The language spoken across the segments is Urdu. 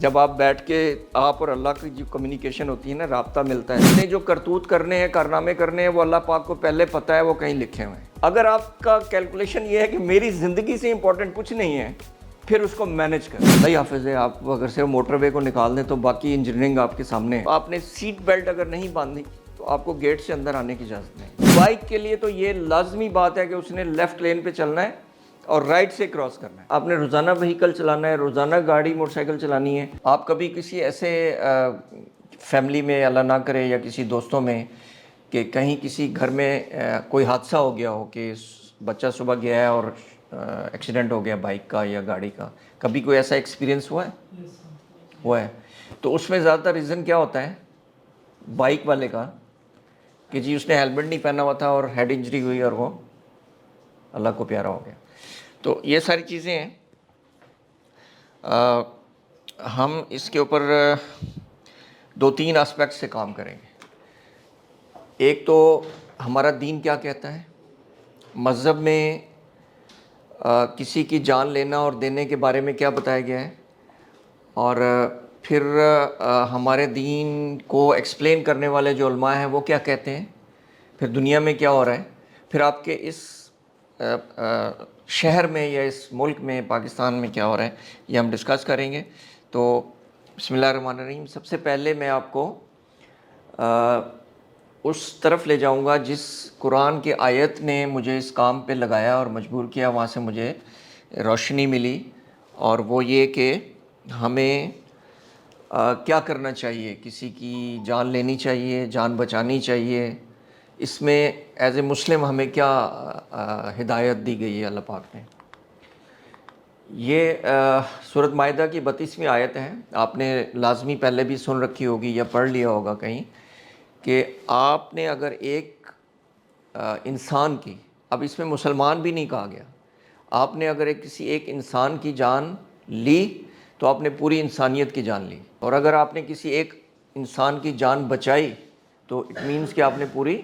جب آپ بیٹھ کے آپ اور اللہ کی جو کمیونیکیشن ہوتی ہے نا، رابطہ ملتا ہے، نے جو کرتوت کرنے ہیں، کارنامے کرنے ہیں، وہ اللہ پاک کو پہلے پتہ ہے، وہ کہیں لکھے ہوئے ہیں۔ اگر آپ کا کیلکولیشن یہ ہے کہ میری زندگی سے امپورٹنٹ کچھ نہیں ہے، پھر اس کو مینج کریں۔ اللہ ہی حافظ ہے، آپ اگر صرف موٹر وے کو نکال دیں تو باقی انجینئرنگ آپ کے سامنے ہے۔ آپ نے سیٹ بیلٹ اگر نہیں باندھی تو آپ کو گیٹ سے اندر آنے کی اجازت نہیں۔ بائک کے لیے تو یہ لازمی بات ہے کہ اس نے لیفٹ لین پہ چلنا ہے اور رائٹ سے کراس کرنا ہے۔ آپ نے روزانہ وہیکل چلانا ہے، روزانہ گاڑی موٹر سائیکل چلانی ہے۔ آپ کبھی کسی ایسے فیملی میں، اللہ نہ کرے، یا کسی دوستوں میں کہ کہیں کسی گھر میں کوئی حادثہ ہو گیا ہو کہ بچہ صبح گیا ہے اور ایکسیڈنٹ ہو گیا بائک کا یا گاڑی کا، کبھی کوئی ایسا ایکسپیرینس ہوا ہے؟ ہوا ہے۔ تو اس میں زیادہ تر ریزن کیا ہوتا ہے بائک والے کا کہ جی اس نے ہیلمٹ نہیں پہنا ہوا تھا اور ہیڈ انجری ہوئی اور وہ اللہ کو پیارا ہو گیا۔ تو یہ ساری چیزیں ہیں۔ ہم اس کے اوپر 2-3 اسپیکٹ سے کام کریں گے۔ ایک تو ہمارا دین کیا کہتا ہے، مذہب میں کسی کی جان لینا اور دینے کے بارے میں کیا بتایا گیا ہے، اور پھر ہمارے دین کو ایکسپلین کرنے والے جو علماء ہیں وہ کیا کہتے ہیں، پھر دنیا میں کیا ہو رہا ہے، پھر آپ کے اس شہر میں یا اس ملک میں پاکستان میں کیا ہو رہا ہے، یہ ہم ڈسکس کریں گے۔ تو بسم اللہ الرحمن الرحیم۔ سب سے پہلے میں آپ کو اس طرف لے جاؤں گا جس قرآن کی آیت نے مجھے اس کام پہ لگایا اور مجبور کیا، وہاں سے مجھے روشنی ملی، اور وہ یہ کہ ہمیں کیا کرنا چاہیے، کسی کی جان لینی چاہیے، جان بچانی چاہیے، اس میں ایز اے مسلم ہمیں کیا ہدایت دی گئی ہے اللہ پاک نے۔ یہ سورۃ مائدہ کی 32ویں آیت ہے۔ آپ نے لازمی پہلے بھی سن رکھی ہوگی یا پڑھ لیا ہوگا کہیں کہ آپ نے اگر ایک انسان کی، اب اس میں مسلمان بھی نہیں کہا گیا، آپ نے اگر کسی ایک انسان کی جان لی تو آپ نے پوری انسانیت کی جان لی، اور اگر آپ نے کسی ایک انسان کی جان بچائی تو اٹ مینس کہ آپ نے پوری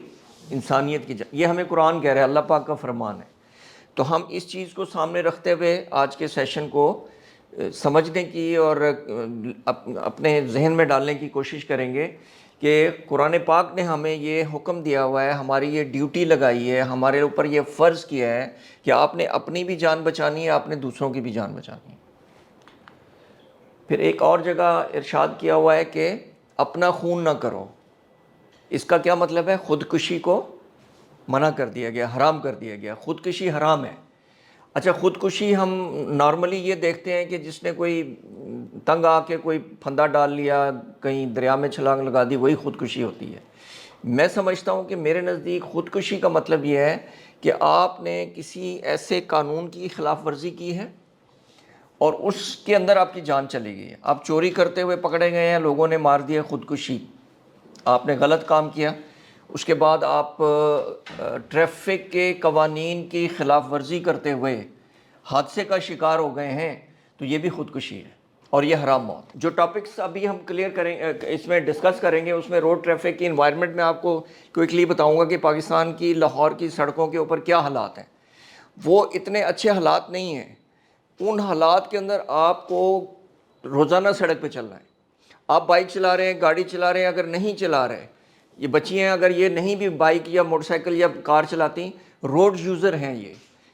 انسانیت کی جان۔ یہ ہمیں قرآن کہہ رہا ہے، اللہ پاک کا فرمان ہے۔ تو ہم اس چیز کو سامنے رکھتے ہوئے آج کے سیشن کو سمجھنے کی اور اپنے ذہن میں ڈالنے کی کوشش کریں گے کہ قرآن پاک نے ہمیں یہ حکم دیا ہوا ہے، ہماری یہ ڈیوٹی لگائی ہے، ہمارے اوپر یہ فرض کیا ہے کہ آپ نے اپنی بھی جان بچانی ہے، آپ نے دوسروں کی بھی جان بچانی ہے۔ پھر ایک اور جگہ ارشاد کیا ہوا ہے کہ اپنا خون نہ کرو۔ اس کا کیا مطلب ہے؟ خودکشی کو منع کر دیا گیا، حرام کر دیا گیا، خودکشی حرام ہے۔ اچھا، خودکشی ہم نارملی یہ دیکھتے ہیں کہ جس نے کوئی تنگ آ کے کوئی پھندا ڈال لیا، کہیں دریا میں چھلانگ لگا دی، وہی خودکشی ہوتی ہے۔ میں سمجھتا ہوں کہ میرے نزدیک خودکشی کا مطلب یہ ہے کہ آپ نے کسی ایسے قانون کی خلاف ورزی کی ہے اور اس کے اندر آپ کی جان چلی گئی ہے۔ آپ چوری کرتے ہوئے پکڑے گئے ہیں، لوگوں نے مار دیا، خودکشی۔ آپ نے غلط کام کیا، اس کے بعد آپ ٹریفک کے قوانین کی خلاف ورزی کرتے ہوئے حادثے کا شکار ہو گئے ہیں، تو یہ بھی خودکشی ہے اور یہ حرام موت۔ جو ٹاپکس ابھی ہم کلیئر کریں، اس میں ڈسکس کریں گے، اس میں روڈ ٹریفک کی انوائرمنٹ میں آپ کو کوئکلی بتاؤں گا کہ پاکستان کی لاہور کی سڑکوں کے اوپر کیا حالات ہیں۔ وہ اتنے اچھے حالات نہیں ہیں۔ ان حالات کے اندر آپ کو روزانہ سڑک پہ چلنا ہے۔ آپ بائک چلا رہے ہیں، گاڑی چلا رہے ہیں، اگر نہیں چلا رہے، یہ بچی ہیں اگر یہ نہیں بھی بائک یا موٹر سائیکل یا کار چلاتی، روڈ یوزر ہیں یہ،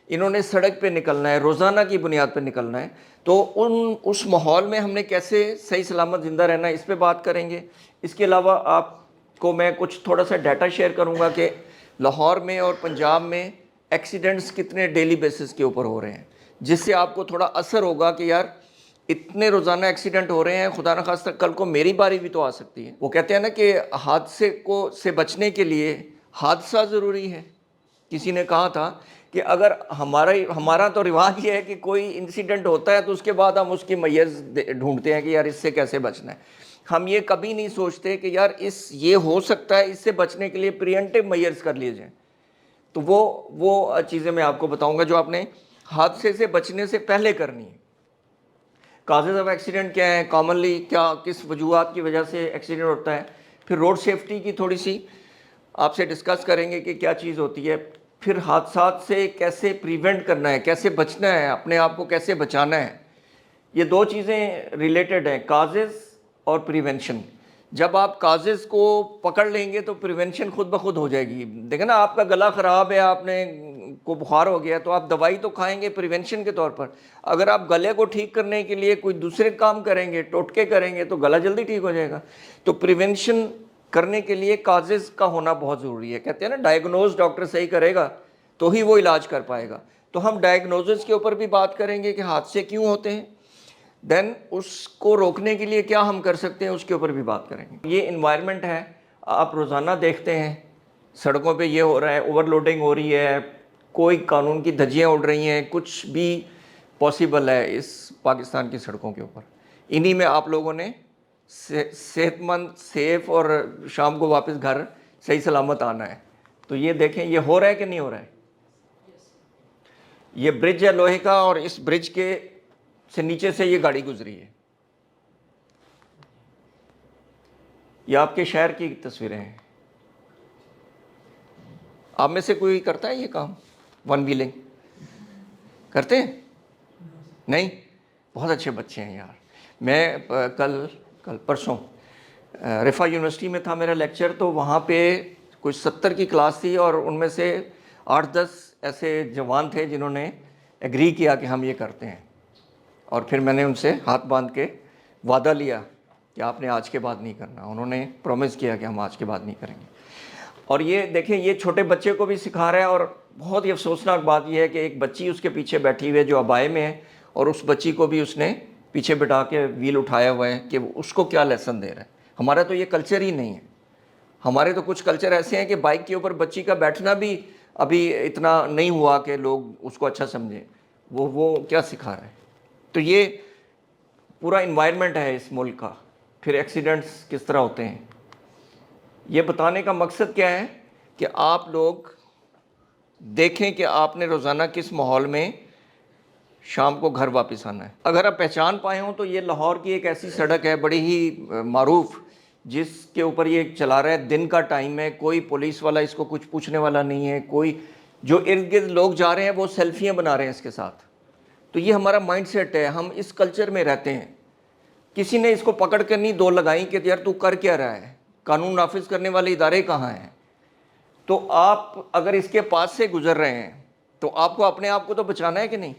انہوں نے سڑک پہ نکلنا ہے، روزانہ کی بنیاد پہ نکلنا ہے، تو اس ماحول میں ہم نے کیسے صحیح سلامت زندہ رہنا ہے، اس پہ بات کریں گے۔ اس کے علاوہ آپ کو میں کچھ تھوڑا سا ڈیٹا شیئر کروں گا کہ لاہور میں اور پنجاب میں ایکسیڈنٹس کتنے ڈیلی بیسس کے اوپر ہو رہے ہیں، جس سے آپ کو تھوڑا اثر ہوگا کہ یار اتنے روزانہ ایکسیڈنٹ ہو رہے ہیں، خدا نخواستہ کل کو میری باری بھی تو آ سکتی ہے۔ وہ کہتے ہیں نا کہ حادثے سے بچنے کے لیے حادثہ ضروری ہے۔ کسی نے کہا تھا کہ اگر ہمارا تو رواج یہ ہے کہ کوئی انسیڈنٹ ہوتا ہے تو اس کے بعد ہم اس کی میز ڈھونڈتے ہیں کہ یار اس سے کیسے بچنا ہے۔ ہم یہ کبھی نہیں سوچتے کہ یار یہ ہو سکتا ہے، اس سے بچنے کے لیے پریونٹیو میئرز کر لیے جائیں۔ تو وہ چیزیں میں آپ کو بتاؤں گا جو آپ نے حادثے سے بچنے سے پہلے کرنی ہے۔ کازز آف ایکسیڈنٹ کیا ہے، کامنلی کس وجوہات کی وجہ سے ایکسیڈنٹ ہوتا ہے، پھر روڈ سیفٹی کی تھوڑی سی آپ سے ڈسکس کریں گے کہ کیا چیز ہوتی ہے، پھر حادثات سے کیسے پریونٹ کرنا ہے، کیسے بچنا ہے، اپنے آپ کو کیسے بچانا ہے، یہ دو چیزیں ریلیٹڈ ہیں، کازز اور پریونشن. جب آپ کازز کو پکڑ لیں گے تو پریونشن خود بخود ہو جائے گی. دیکھیں نا، آپ کا گلا خراب ہے، آپ نے کو بخار ہو گیا تو آپ دوائی تو کھائیں گے پریونشن کے طور پر. اگر آپ گلے کو ٹھیک کرنے کے لیے کوئی دوسرے کام کریں گے، ٹوٹکے کریں گے، تو گلا جلدی ٹھیک ہو جائے گا. تو پریونشن کرنے کے لیے کازز کا ہونا بہت ضروری ہے. کہتے ہیں نا، ڈائگنوز ڈاکٹر صحیح کرے گا تو ہی وہ علاج کر پائے گا. تو ہم ڈائگنوزز کے اوپر بھی بات کریں گے کہ حادثے کیوں ہوتے ہیں، دین اس کو روکنے کے لیے کیا ہم کر سکتے ہیں، اس کے اوپر بھی بات کریں گے. یہ انوائرمنٹ ہے، آپ روزانہ دیکھتے ہیں سڑکوں پہ یہ ہو رہا ہے، اوور لوڈنگ ہو رہی ہے، کوئی قانون کی دھجیاں اڑ رہی ہیں، کچھ بھی پاسبل ہے اس پاکستان کی سڑکوں کے اوپر. انہی میں آپ لوگوں نے صحت مند، سیف اور شام کو واپس گھر صحیح سلامت آنا ہے. تو یہ دیکھیں یہ ہو رہا ہے کہ نہیں ہو رہا ہے. یہ برج ہے لوہے کا، اور اس برج کے سے نیچے سے یہ گاڑی گزری ہے. یہ آپ کے شہر کی تصویریں ہیں. آپ میں سے کوئی کرتا ہے یہ کام، ون ویلنگ کرتے ہیں؟ نہیں؟ بہت اچھے بچے ہیں یار. میں کل پرسوں رفا یونیورسٹی میں تھا میرا لیکچر، تو وہاں پہ کچھ 70 کی کلاس تھی، اور ان میں سے 8-10 ایسے جوان تھے جنہوں نے ایگری کیا کہ ہم یہ کرتے ہیں. اور پھر میں نے ان سے ہاتھ باندھ کے وعدہ لیا کہ آپ نے آج کے بعد نہیں کرنا. انہوں نے پرومس کیا کہ ہم آج کے بعد نہیں کریں گے. اور یہ دیکھیں، یہ چھوٹے بچے کو بھی سکھا رہا ہے. اور بہت ہی افسوسناک بات یہ ہے کہ ایک بچی اس کے پیچھے بیٹھی ہوئی ہے جو ابائے میں ہے، اور اس بچی کو بھی اس نے پیچھے بٹھا کے ویل اٹھایا ہوا ہے کہ اس کو کیا لیسن دے رہا ہے. ہمارا تو یہ کلچر ہی نہیں ہے. ہمارے تو کچھ کلچر ایسے ہیں کہ بائک کے اوپر بچی کا بیٹھنا بھی ابھی اتنا نہیں ہوا کہ لوگ اس کو اچھا سمجھیں. وہ کیا سکھا رہا ہے. تو یہ پورا انوائرمنٹ ہے اس ملک کا. پھر ایکسیڈنٹس کس طرح ہوتے ہیں. یہ بتانے کا مقصد کیا ہے کہ آپ لوگ دیکھیں کہ آپ نے روزانہ کس ماحول میں شام کو گھر واپس آنا ہے. اگر آپ پہچان پائے ہوں تو یہ لاہور کی ایک ایسی سڑک ہے بڑی ہی معروف، جس کے اوپر یہ چلا رہا ہے. دن کا ٹائم ہے، کوئی پولیس والا اس کو کچھ پوچھنے والا نہیں ہے. کوئی جو ارد گرد لوگ جا رہے ہیں وہ سیلفیاں بنا رہے ہیں اس کے ساتھ. تو یہ ہمارا مائنڈ سیٹ ہے، ہم اس کلچر میں رہتے ہیں. کسی نے اس کو پکڑ کر نہیں دو لگائیں کہ یار تو کر کیا رہا ہے، قانون نافذ کرنے والے ادارے کہاں ہیں. تو آپ اگر اس کے پاس سے گزر رہے ہیں تو آپ کو اپنے آپ کو تو بچانا ہے کہ نہیں.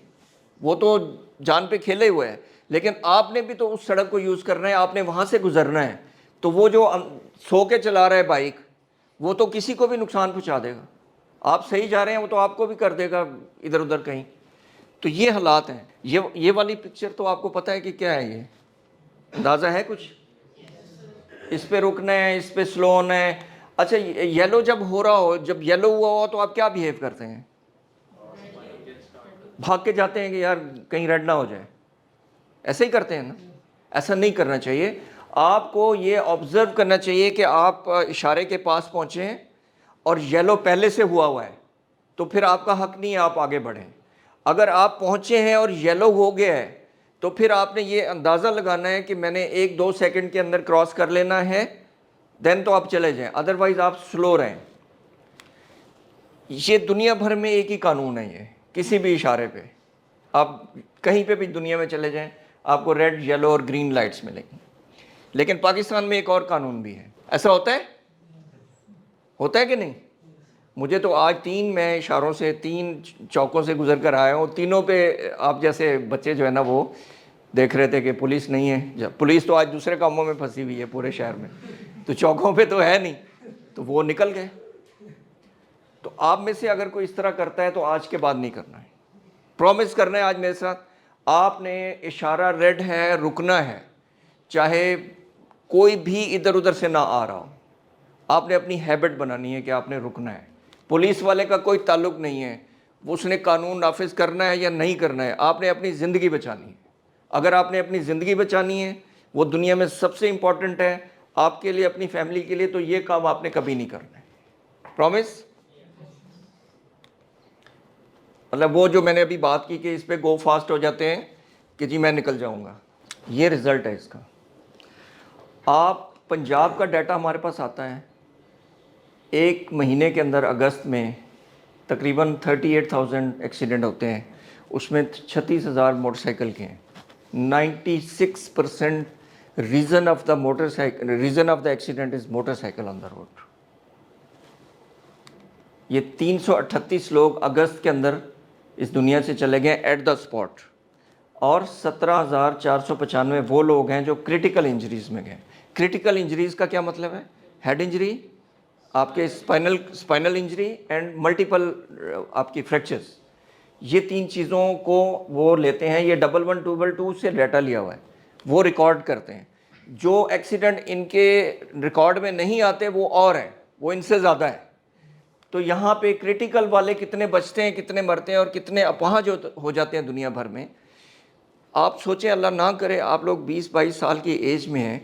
وہ تو جان پہ کھیلے ہوئے ہیں، لیکن آپ نے بھی تو اس سڑک کو یوز کرنا ہے، آپ نے وہاں سے گزرنا ہے. تو وہ جو سو کے چلا رہا ہے بائک، وہ تو کسی کو بھی نقصان پہنچا دے گا. آپ صحیح جا رہے ہیں، وہ تو آپ کو بھی کر دے گا ادھر ادھر کہیں. تو یہ حالات ہیں. یہ والی پکچر تو آپ کو پتہ ہے کہ کیا ہے، یہ اندازہ ہے کچھ؟ اس پہ رکنا ہے، اس پہ سلو ہونا ہے. اچھا، یلو جب ہو رہا ہو، جب یلو ہوا ہو تو آپ کیا بیہیو کرتے ہیں؟ بھاگ کے جاتے ہیں کہ یار کہیں ریڈ نہ ہو جائے. ایسے ہی کرتے ہیں نا. ایسا نہیں کرنا چاہیے. آپ کو یہ آبزرو کرنا چاہیے کہ آپ اشارے کے پاس پہنچیں اور یلو پہلے سے ہوا ہے تو پھر آپ کا حق نہیں ہے آپ آگے بڑھیں. اگر آپ پہنچے ہیں اور یلو ہو گیا ہے تو پھر آپ نے یہ اندازہ لگانا ہے کہ میں نے 1-2 سیکنڈ کے اندر کراس کر لینا ہے، دین تو آپ چلے جائیں، ادروائز آپ سلو رہیں. یہ دنیا بھر میں ایک ہی قانون ہے. یہ کسی بھی اشارے پہ آپ کہیں پہ بھی دنیا میں چلے جائیں، آپ کو ریڈ، یلو اور گرین لائٹس ملیں گی. لیکن پاکستان میں ایک اور قانون بھی ہے. ایسا ہوتا ہے کہ نہیں؟ مجھے تو آج 3 میں اشاروں سے 3 چوکوں سے گزر کر آیا ہوں. تینوں پہ آپ جیسے بچے جو ہے نا وہ دیکھ رہے تھے کہ پولیس نہیں ہے. پولیس تو آج دوسرے کاموں میں پھنسی ہوئی ہے پورے شہر میں، تو چوکوں پہ تو ہے نہیں، تو وہ نکل گئے. تو آپ میں سے اگر کوئی اس طرح کرتا ہے تو آج کے بعد نہیں کرنا ہے. پرومس کرنا ہے آج میرے ساتھ، آپ نے اشارہ ریڈ ہے، رکنا ہے، چاہے کوئی بھی ادھر ادھر سے نہ آ رہا ہو. آپ نے اپنی ہیبٹ بنانی ہے کہ آپ نے رکنا ہے. پولیس والے کا کوئی تعلق نہیں ہے، اس نے قانون نافذ کرنا ہے یا نہیں کرنا ہے. آپ نے اپنی زندگی بچانی ہے. اگر آپ نے اپنی زندگی بچانی ہے، وہ دنیا میں سب سے امپورٹنٹ ہے آپ کے لیے، اپنی فیملی کے لیے، تو یہ کام آپ نے کبھی نہیں کرنا ہے. پرومس؟ مطلب وہ جو میں نے ابھی بات کی کہ اس پہ گو فاسٹ ہو جاتے ہیں کہ جی میں نکل جاؤں گا. یہ رزلٹ ہے اس کا. آپ پنجاب کا ڈیٹا ہمارے پاس آتا ہے، 1 مہینے کے اندر اگست میں تقریباً 38,000 ایکسیڈنٹ ہوتے ہیں. اس میں 36,000 موٹر سائیکل کے ہیں. 96% reason of the accident is motorcycle on the road. یہ 338 لوگ اگست کے اندر اس دنیا سے چلے گئے ایٹ دا اسپاٹ، اور 17,495 وہ لوگ ہیں جو کرٹیکل انجریز میں گئے. کرٹیکل انجریز کا کیا مطلب ہے؟ ہیڈ انجری، آپ کے اسپائنل انجری اینڈ ملٹیپل آپ کی فریکچرز. یہ تین چیزوں کو وہ لیتے ہیں. یہ 11,222 سے ڈیٹا لیا ہوا ہے، وہ ریکارڈ کرتے ہیں. جو ایکسیڈنٹ ان کے ریکارڈ میں نہیں آتے وہ اور ہیں، وہ ان سے زیادہ ہے. تو یہاں پہ کرٹیکل والے کتنے بچتے ہیں، کتنے مرتے ہیں، اور کتنے اپاہج ہو جاتے ہیں دنیا بھر میں. آپ سوچیں، اللہ نہ کرے آپ لوگ 20-22 سال کی ایج میں ہیں،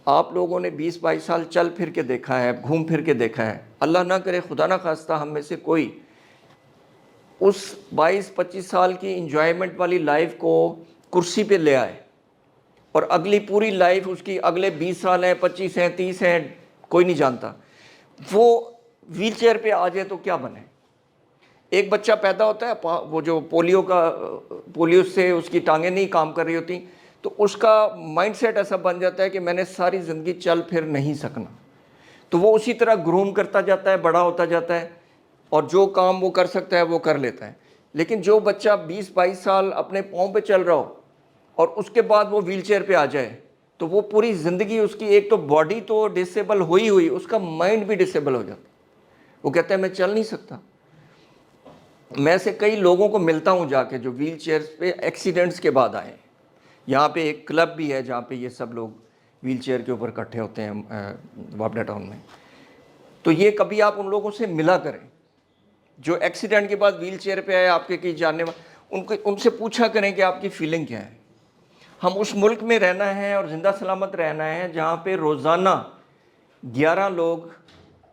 آپ لوگوں نے 20-22 سال چل پھر کے دیکھا ہے، گھوم پھر کے دیکھا ہے. اللہ نہ کرے، خدا نہ خواستہ، ہم میں سے کوئی اس 22-25 سال کی انجوائمنٹ والی لائف کو کرسی پہ لے آئے اور اگلی پوری لائف اس کی اگلے 20 سال ہیں، 25 ہیں، 30 ہیں، کوئی نہیں جانتا، وہ ویل چیئر پہ آ جائے تو کیا بنے. ایک بچہ پیدا ہوتا ہے، وہ جو پولیو سے اس کی ٹانگیں نہیں کام کر رہی ہوتی، تو اس کا مائنڈ سیٹ ایسا بن جاتا ہے کہ میں نے ساری زندگی چل پھر نہیں سکنا. تو وہ اسی طرح گروم کرتا جاتا ہے، بڑا ہوتا جاتا ہے، اور جو کام وہ کر سکتا ہے وہ کر لیتا ہے. لیکن جو بچہ 20-22 سال اپنے پاؤں پہ چل رہا ہو اور اس کے بعد وہ ویل چیئر پہ آ جائے، تو وہ پوری زندگی اس کی، ایک تو باڈی تو ڈسیبل ہوئی اس کا مائنڈ بھی ڈسیبل ہو جاتا. وہ کہتا ہے میں چل نہیں سکتا. میں سے کئی لوگوں کو ملتا ہوں جا کے جو ویل چیئر پہ ایکسیڈنٹس کے بعد آئے. یہاں پہ ایک کلب بھی ہے جہاں پہ یہ سب لوگ ویل چیئر کے اوپر اکٹھے ہوتے ہیں وابڈا ٹاؤن میں. تو یہ کبھی آپ ان لوگوں سے ملا کریں جو ایکسیڈنٹ کے بعد ویل چیئر پہ آئے، آپ کے کئی جاننے والے، ان سے پوچھا کریں کہ آپ کی فیلنگ کیا ہے. ہم اس ملک میں رہنا ہے اور زندہ سلامت رہنا ہے جہاں پہ روزانہ 11 لوگ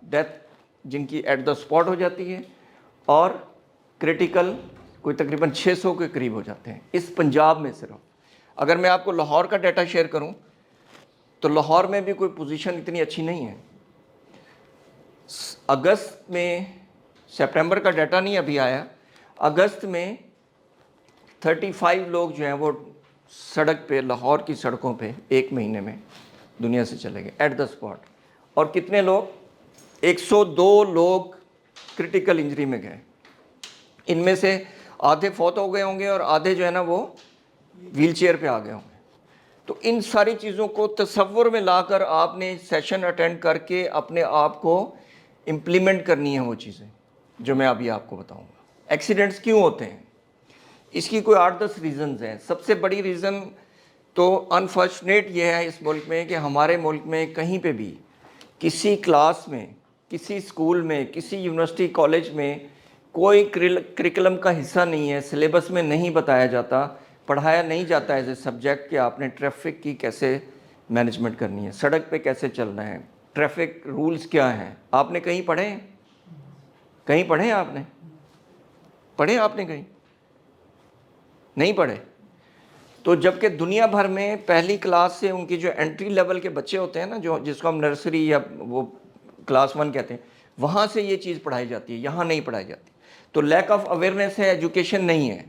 ڈیتھ جن کی ایٹ دا اسپاٹ ہو جاتی ہے، اور کرٹیکل کوئی تقریباً 600 کے قریب ہو جاتے ہیں اس پنجاب میں صرف. اگر میں آپ کو لاہور کا ڈیٹا شیئر کروں تو لاہور میں بھی کوئی پوزیشن اتنی اچھی نہیں ہے. اگست میں، سپٹمبر کا ڈیٹا نہیں ابھی آیا، اگست میں 35 لوگ جو ہیں وہ سڑک پہ، لاہور کی سڑکوں پہ ایک مہینے میں دنیا سے چلے گئے ایٹ دا اسپاٹ. اور کتنے لوگ؟ 102 لوگ کرٹیکل انجری میں گئے. ان میں سے آدھے فوت ہو گئے ہوں گے اور آدھے جو ہے نا وہ ویل چیئر پہ آ گئے ہوں گے. تو ان ساری چیزوں کو تصور میں لا کر آپ نے سیشن اٹینڈ کر کے اپنے آپ کو امپلیمنٹ کرنی ہے وہ چیزیں جو میں ابھی آپ کو بتاؤں گا. ایکسیڈنٹس کیوں ہوتے ہیں؟ اس کی کوئی 8-10 ریزنز ہیں. سب سے بڑی ریزن تو انفارچونیٹ یہ ہے اس ملک میں کہ ہمارے ملک میں کہیں پہ بھی کسی کلاس میں، کسی اسکول میں، کسی یونیورسٹی کالج میں کوئی کریکلم کا حصہ نہیں ہے، سلیبس میں نہیں بتایا جاتا، پڑھایا نہیں جاتا ایز اے سبجیکٹ کہ آپ نے ٹریفک کی کیسے مینجمنٹ کرنی ہے، سڑک پہ کیسے چلنا ہے، ٹریفک رولز کیا ہیں. آپ نے کہیں پڑھے ہیں؟ کہیں پڑھے ہیں؟ آپ نے پڑھے؟ آپ نے کہیں نہیں پڑھے؟ تو جب کہ دنیا بھر میں پہلی کلاس سے ان کی جو انٹری لیول کے بچے ہوتے ہیں نا، جو جس کو ہم نرسری یا وہ کلاس 1 کہتے ہیں، وہاں سے یہ چیز پڑھائی جاتی ہے، یہاں نہیں پڑھائی جاتی. تو لیک آف اویئرنیس ہے، ایجوکیشن نہیں ہے.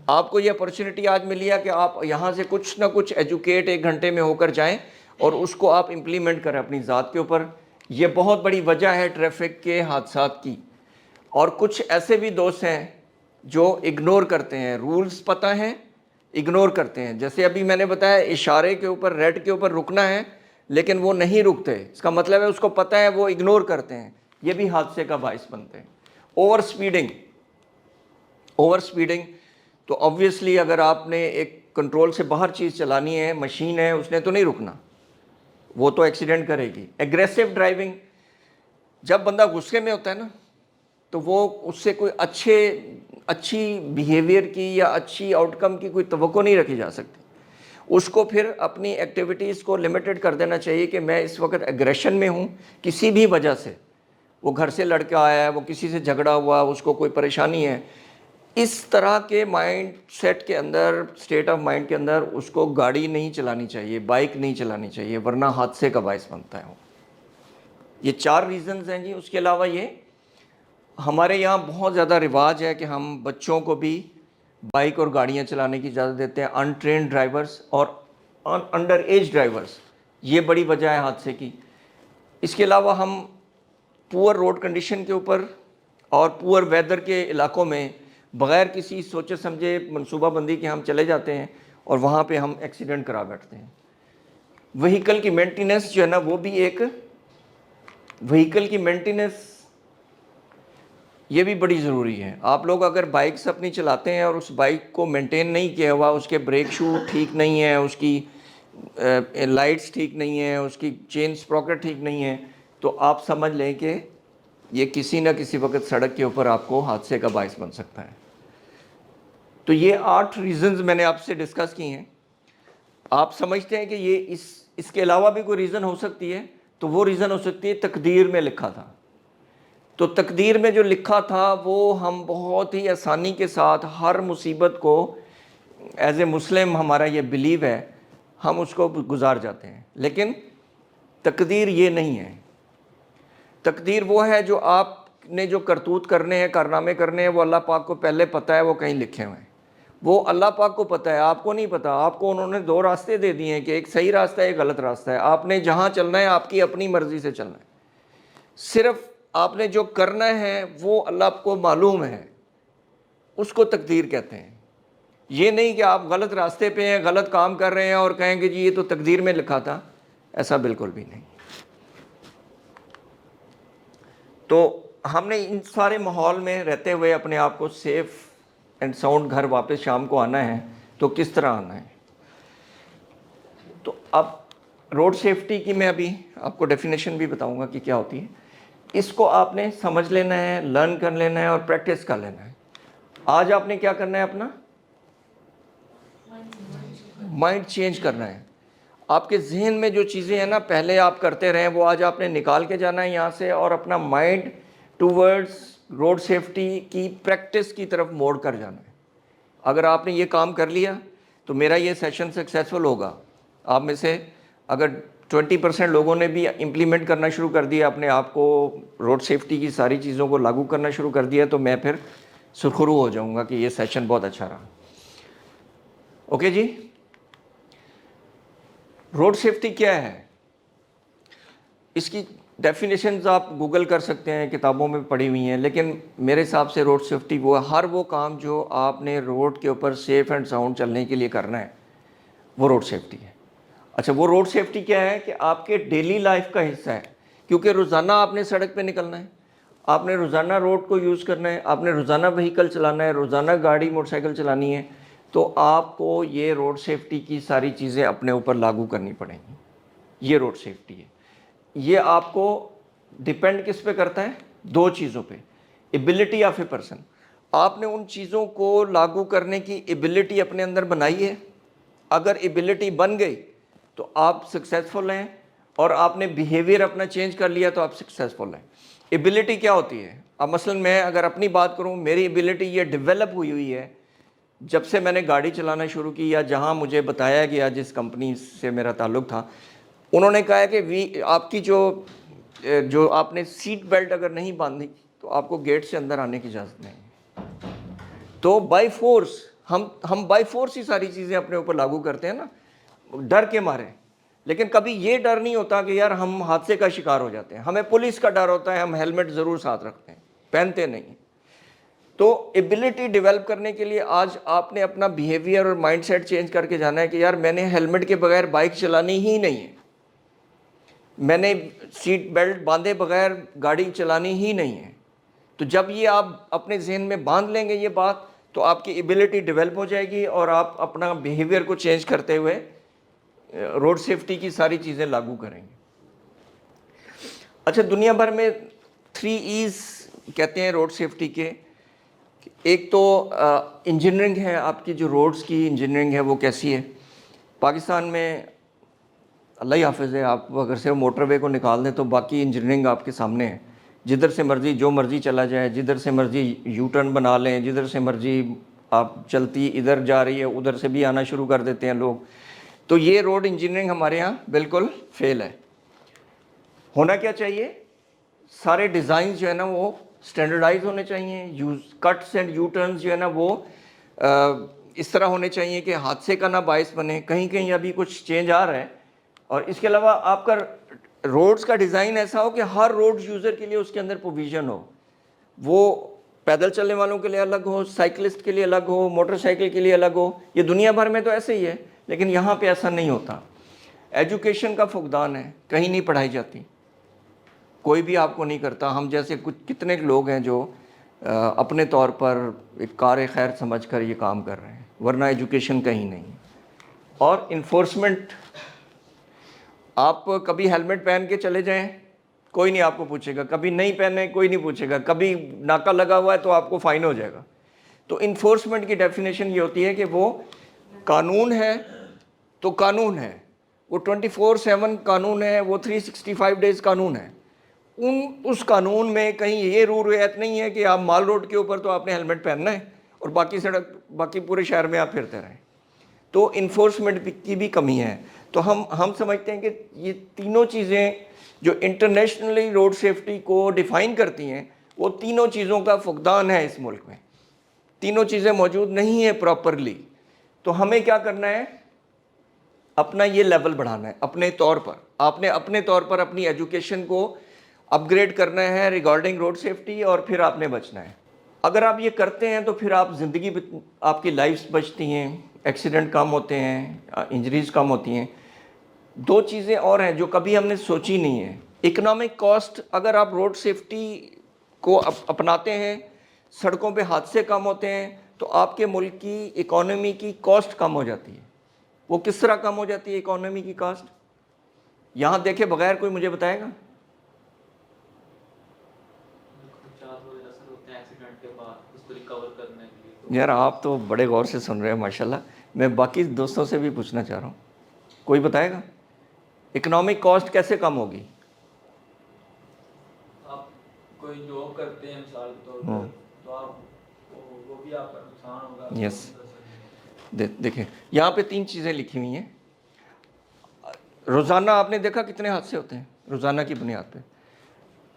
آپ کو یہ اپرچونٹی آج ملی ہے کہ آپ یہاں سے کچھ نہ کچھ ایجوکیٹ 1 گھنٹے میں ہو کر جائیں اور اس کو آپ امپلیمنٹ کریں اپنی ذات کے اوپر. یہ بہت بڑی وجہ ہے ٹریفک کے حادثات کی. اور کچھ ایسے بھی دوست ہیں جو اگنور کرتے ہیں، رولز پتہ ہیں، اگنور کرتے ہیں. جیسے ابھی میں نے بتایا اشارے کے اوپر، ریڈ کے اوپر رکنا ہے، لیکن وہ نہیں رکتے. اس کا مطلب ہے اس کو پتہ ہے، وہ اگنور کرتے ہیں. یہ بھی حادثے کا باعث بنتے ہیں. اوور سپیڈنگ تو آبویسلی اگر آپ نے ایک کنٹرول سے باہر چیز چلانی ہے، مشین ہے، اس نے تو نہیں رکنا، وہ تو ایکسیڈنٹ کرے گی. ایگریسو ڈرائیونگ، جب بندہ غصے میں ہوتا ہے نا تو وہ اس سے کوئی اچھی بیہیویئر کی یا اچھی آؤٹ کم کی کوئی توقع نہیں رکھی جا سکتی. اس کو پھر اپنی ایکٹیویٹیز کو لمیٹڈ کر دینا چاہیے کہ میں اس وقت ایگریشن میں ہوں کسی بھی وجہ سے. وہ گھر سے لڑ کے آیا ہے، وہ کسی سے جھگڑا ہوا، اس کو کوئی پریشانی ہے، اس طرح کے مائنڈ سیٹ کے اندر، اسٹیٹ آف مائنڈ کے اندر اس کو گاڑی نہیں چلانی چاہیے، بائک نہیں چلانی چاہیے، ورنہ حادثے کا باعث بنتا ہے. یہ 4 ریزنز ہیں جی. اس کے علاوہ یہ ہمارے یہاں بہت زیادہ رواج ہے کہ ہم بچوں کو بھی بائک اور گاڑیاں چلانے کی اجازت دیتے ہیں، ان ٹرینڈ ڈرائیورس اور انڈر ایج ڈرائیورس، یہ بڑی وجہ ہے حادثے کی۔ اس کے علاوہ ہم پور روڈ کنڈیشن کے اوپر اور پور ویدر کے علاقوں میں بغیر کسی سوچے سمجھے منصوبہ بندی کے ہم چلے جاتے ہیں اور وہاں پہ ہم ایکسیڈنٹ کرا بیٹھتے ہیں۔ وہیکل کی مینٹیننس جو ہے نا، وہ بھی ایک وہیکل کی مینٹیننس یہ بھی بڑی ضروری ہے۔ آپ لوگ اگر بائکس اپنی چلاتے ہیں اور اس بائک کو مینٹین نہیں کیا ہوا، اس کے بریک شو ٹھیک نہیں ہے، اس کی لائٹس ٹھیک نہیں ہیں، اس کی چین سپراکٹ ٹھیک نہیں ہے، تو آپ سمجھ لیں کہ یہ کسی نہ کسی وقت سڑک کے اوپر آپ کو حادثے کا باعث بن سکتا ہے۔ تو یہ 8 ریزنز میں نے آپ سے ڈسکس کی ہیں۔ آپ سمجھتے ہیں کہ یہ اس کے علاوہ بھی کوئی ریزن ہو سکتی ہے، تو وہ ریزن ہو سکتی ہے تقدیر میں لکھا تھا۔ تو تقدیر میں جو لکھا تھا وہ ہم بہت ہی آسانی کے ساتھ ہر مصیبت کو ایز اے مسلم ہمارا یہ بلیو ہے، ہم اس کو گزار جاتے ہیں۔ لیکن تقدیر یہ نہیں ہے۔ تقدیر وہ ہے جو آپ نے جو کرتوت کرنے ہیں، کارنامے کرنے ہیں، وہ اللہ پاک کو پہلے پتہ ہے، وہ کہیں لکھے ہوئے ہیں۔ وہ اللہ پاک کو پتہ ہے، آپ کو نہیں پتہ۔ آپ کو انہوں نے 2 راستے دے دیے ہیں کہ ایک صحیح راستہ ہے، ایک غلط راستہ ہے۔ آپ نے جہاں چلنا ہے آپ کی اپنی مرضی سے چلنا ہے۔ صرف آپ نے جو کرنا ہے وہ اللہ کو معلوم ہے، اس کو تقدیر کہتے ہیں۔ یہ نہیں کہ آپ غلط راستے پہ ہیں، غلط کام کر رہے ہیں اور کہیں گے جی یہ تو تقدیر میں لکھا تھا، ایسا بالکل بھی نہیں۔ تو ہم نے ان سارے ماحول میں رہتے ہوئے اپنے آپ کو سیف اینڈ ساؤنڈ گھر واپس شام کو آنا ہے، تو کس طرح آنا ہے؟ تو اب روڈ سیفٹی کی میں ابھی آپ کو ڈیفینیشن بھی بتاؤں گا کہ کیا ہوتی ہے۔ اس کو آپ نے سمجھ لینا ہے، لرن کر لینا ہے اور پریکٹس کر لینا ہے۔ آج آپ نے کیا کرنا ہے؟ اپنا مائنڈ چینج کرنا ہے۔ آپ کے ذہن میں جو چیزیں ہیں نا پہلے آپ کرتے رہیں، وہ آج آپ نے نکال کے جانا ہے یہاں سے، اور اپنا مائنڈ ٹورڈز روڈ سیفٹی کی پریکٹس کی طرف موڑ کر جانا ہے۔ اگر آپ نے یہ کام کر لیا تو میرا یہ سیشن سکسیزفل ہوگا۔ آپ میں سے اگر 20% لوگوں نے بھی امپلیمنٹ کرنا شروع کر دیا، اپنے آپ کو روڈ سیفٹی کی ساری چیزوں کو لاگو کرنا شروع کر دیا، تو میں پھر سرخرو ہو جاؤں گا کہ یہ سیشن بہت اچھا رہا۔ اوکے جی، روڈ سیفٹی کیا ہے؟ اس کی ڈیفینیشنز آپ گوگل کر سکتے ہیں، کتابوں میں پڑھی ہوئی ہیں، لیکن میرے حساب سے روڈ سیفٹی وہ ہر وہ کام جو آپ نے روڈ کے اوپر سیف اینڈ ساؤنڈ چلنے کے لیے کرنا ہے، وہ روڈ سیفٹی ہے۔ اچھا، وہ روڈ سیفٹی کیا ہے کہ آپ کے ڈیلی لائف کا حصہ ہے، کیونکہ روزانہ آپ نے سڑک پہ نکلنا ہے، آپ نے روزانہ روڈ کو یوز کرنا ہے، آپ نے روزانہ وہیکل چلانا ہے، روزانہ گاڑی موٹر سائیکل چلانی ہے، تو آپ کو یہ روڈ سیفٹی کی ساری چیزیں اپنے اوپر لاگو کرنی پڑیں گی۔ یہ روڈ سیفٹی ہے۔ یہ آپ کو ڈیپینڈ کس پہ کرتا ہے؟ 2 چیزوں پہ۔ ایبلٹی آف اے پرسن، آپ نے ان چیزوں کو لاگو کرنے کی ایبلٹی اپنے اندر بنائی ہے۔ اگر ایبلٹی بن گئی تو آپ سکسیزفل ہیں، اور آپ نے بیہیویئر اپنا چینج کر لیا تو آپ سکسیزفل ہیں۔ ایبلٹی کیا ہوتی ہے؟ اب مثلا میں اگر اپنی بات کروں، میری ایبلٹی یہ ڈیولپ ہوئی ہے جب سے میں نے گاڑی چلانا شروع کی، یا جہاں مجھے بتایا گیا، جس کمپنی سے میرا تعلق تھا، انہوں نے کہا ہے کہ آپ کی جو آپ نے سیٹ بیلٹ اگر نہیں باندھی تو آپ کو گیٹ سے اندر آنے کی اجازت نہیں ہے۔ تو بائی فورس ہم بائی فورس ہی ساری چیزیں اپنے اوپر لاگو کرتے ہیں نا، ڈر کے مارے۔ لیکن کبھی یہ ڈر نہیں ہوتا کہ یار ہم حادثے کا شکار ہو جاتے ہیں، ہمیں پولیس کا ڈر ہوتا ہے، ہم ہیلمٹ ضرور ساتھ رکھتے ہیں، پہنتے نہیں۔ تو ایبلٹی ڈیولپ کرنے کے لیے آج آپ نے اپنا بیہیویئر اور مائنڈ سیٹ چینج کر کے جانا ہے کہ یار میں نے ہیلمٹ کے بغیر بائک چلانی ہی نہیں ہے، میں نے سیٹ بیلٹ باندھے بغیر گاڑی چلانی ہی نہیں ہے۔ تو جب یہ آپ اپنے ذہن میں باندھ لیں گے یہ بات، تو آپ کی ایبلٹی ڈیولپ ہو جائے گی، اور آپ اپنا بیہیویئر کو چینج کرتے ہوئے روڈ سیفٹی کی ساری چیزیں لاگو کریں گے۔ اچھا، دنیا بھر میں 3 ایز کہتے ہیں روڈ سیفٹی کے۔ ایک تو انجینئرنگ ہے، آپ کی جو روڈز کی انجینئرنگ ہے وہ کیسی ہے۔ پاکستان میں اللہ ہی حافظ ہے، آپ اگر سے موٹر وے کو نکال دیں تو باقی انجینئرنگ آپ کے سامنے ہے، جدھر سے مرضی جو مرضی چلا جائے، جدھر سے مرضی یو ٹرن بنا لیں، جدھر سے مرضی آپ چلتی ادھر جا رہی ہے ادھر سے بھی آنا شروع کر دیتے ہیں لوگ۔ تو یہ روڈ انجینئرنگ ہمارے ہاں بالکل فیل ہے۔ ہونا کیا چاہیے؟ سارے ڈیزائنز جو ہے نا وہ اسٹینڈرڈائز ہونے چاہیے، کٹس اینڈ یو ٹرنز جو ہے نا وہ اس طرح ہونے چاہیے کہ حادثے کا نہ باعث بنے. کہیں کہیں ابھی کچھ چینج آ رہا ہے. اور اس کے علاوہ آپ کا روڈز کا ڈیزائن ایسا ہو کہ ہر روڈ یوزر کے لیے اس کے اندر پروویژن ہو. وہ پیدل چلنے والوں کے لیے الگ ہو, سائیکلسٹ کے لیے الگ ہو, موٹر سائیکل کے لیے الگ ہو. یہ دنیا بھر میں تو ایسے ہی ہے, لیکن یہاں پہ ایسا نہیں ہوتا. ایجوکیشن کا فقدان ہے, کہیں نہیں پڑھائی جاتی, کوئی بھی آپ کو نہیں کرتا. ہم جیسے کتنے لوگ ہیں جو اپنے طور پر ایک کار خیر سمجھ کر یہ کام کر رہے ہیں, ورنہ ایجوکیشن کہیں نہیں. اور انفورسمنٹ, آپ کبھی ہیلمٹ پہن کے چلے جائیں, کوئی نہیں آپ کو پوچھے گا. کبھی نہیں پہنے, کوئی نہیں پوچھے گا. کبھی ناکا لگا ہوا ہے تو آپ کو فائن ہو جائے گا. تو انفورسمنٹ کی ڈیفینیشن یہ ہوتی ہے کہ وہ قانون ہے تو قانون ہے, وہ 24/7 قانون ہے, وہ 365 ڈیز قانون ہے. اس قانون میں کہیں یہ رعایت نہیں ہے کہ آپ مال روڈ کے اوپر تو آپ نے ہیلمٹ پہننا ہے اور باقی پورے شہر میں آپ پھرتے رہیں. تو انفورسمنٹ کی بھی کمی ہے. تو ہم سمجھتے ہیں کہ یہ تینوں چیزیں جو انٹرنیشنلی روڈ سیفٹی کو ڈیفائن کرتی ہیں, وہ تینوں چیزوں کا فقدان ہے اس ملک میں. تینوں چیزیں موجود نہیں ہیں پراپرلی. تو ہمیں کیا کرنا ہے, اپنا یہ لیول بڑھانا ہے اپنے طور پر. آپ نے اپنے طور پر اپنی ایجوکیشن کو اپ گریڈ کرنا ہے ریگارڈنگ روڈ سیفٹی, اور پھر آپ نے بچنا ہے. اگر آپ یہ کرتے ہیں تو پھر آپ آپ کی لائفز بچتی ہیں, ایکسیڈنٹ کم ہوتے ہیں, انجریز کم ہوتی ہیں. دو چیزیں اور ہیں جو کبھی ہم نے سوچی نہیں ہیں. اکنامک کاسٹ, اگر آپ روڈ سیفٹی کو اپناتے ہیں, سڑکوں پہ حادثے کم ہوتے ہیں, تو آپ کے ملک کی اکانومی کی کاسٹ کم ہو جاتی ہے. وہ کس طرح کم ہو جاتی ہے اکانومی کی کاسٹ؟ یہاں دیکھے بغیر کوئی مجھے بتائے گا؟ یار آپ تو بڑے غور سے سن رہے ہیں ماشاءاللہ. میں باقی دوستوں سے بھی پوچھنا چاہ رہا ہوں, کوئی بتائے گا اکنامک کاسٹ کیسے کم ہوگی؟ آپ کوئی جاب کرتے ہیں مثال کے طور پر, تو آپ وہ بھی آپ کا نقصان ہوگا. یس, دیکھیں یہاں پہ 3 چیزیں لکھی ہوئی ہیں. روزانہ آپ نے دیکھا کتنے حادثے ہوتے ہیں روزانہ کی بنیاد پہ.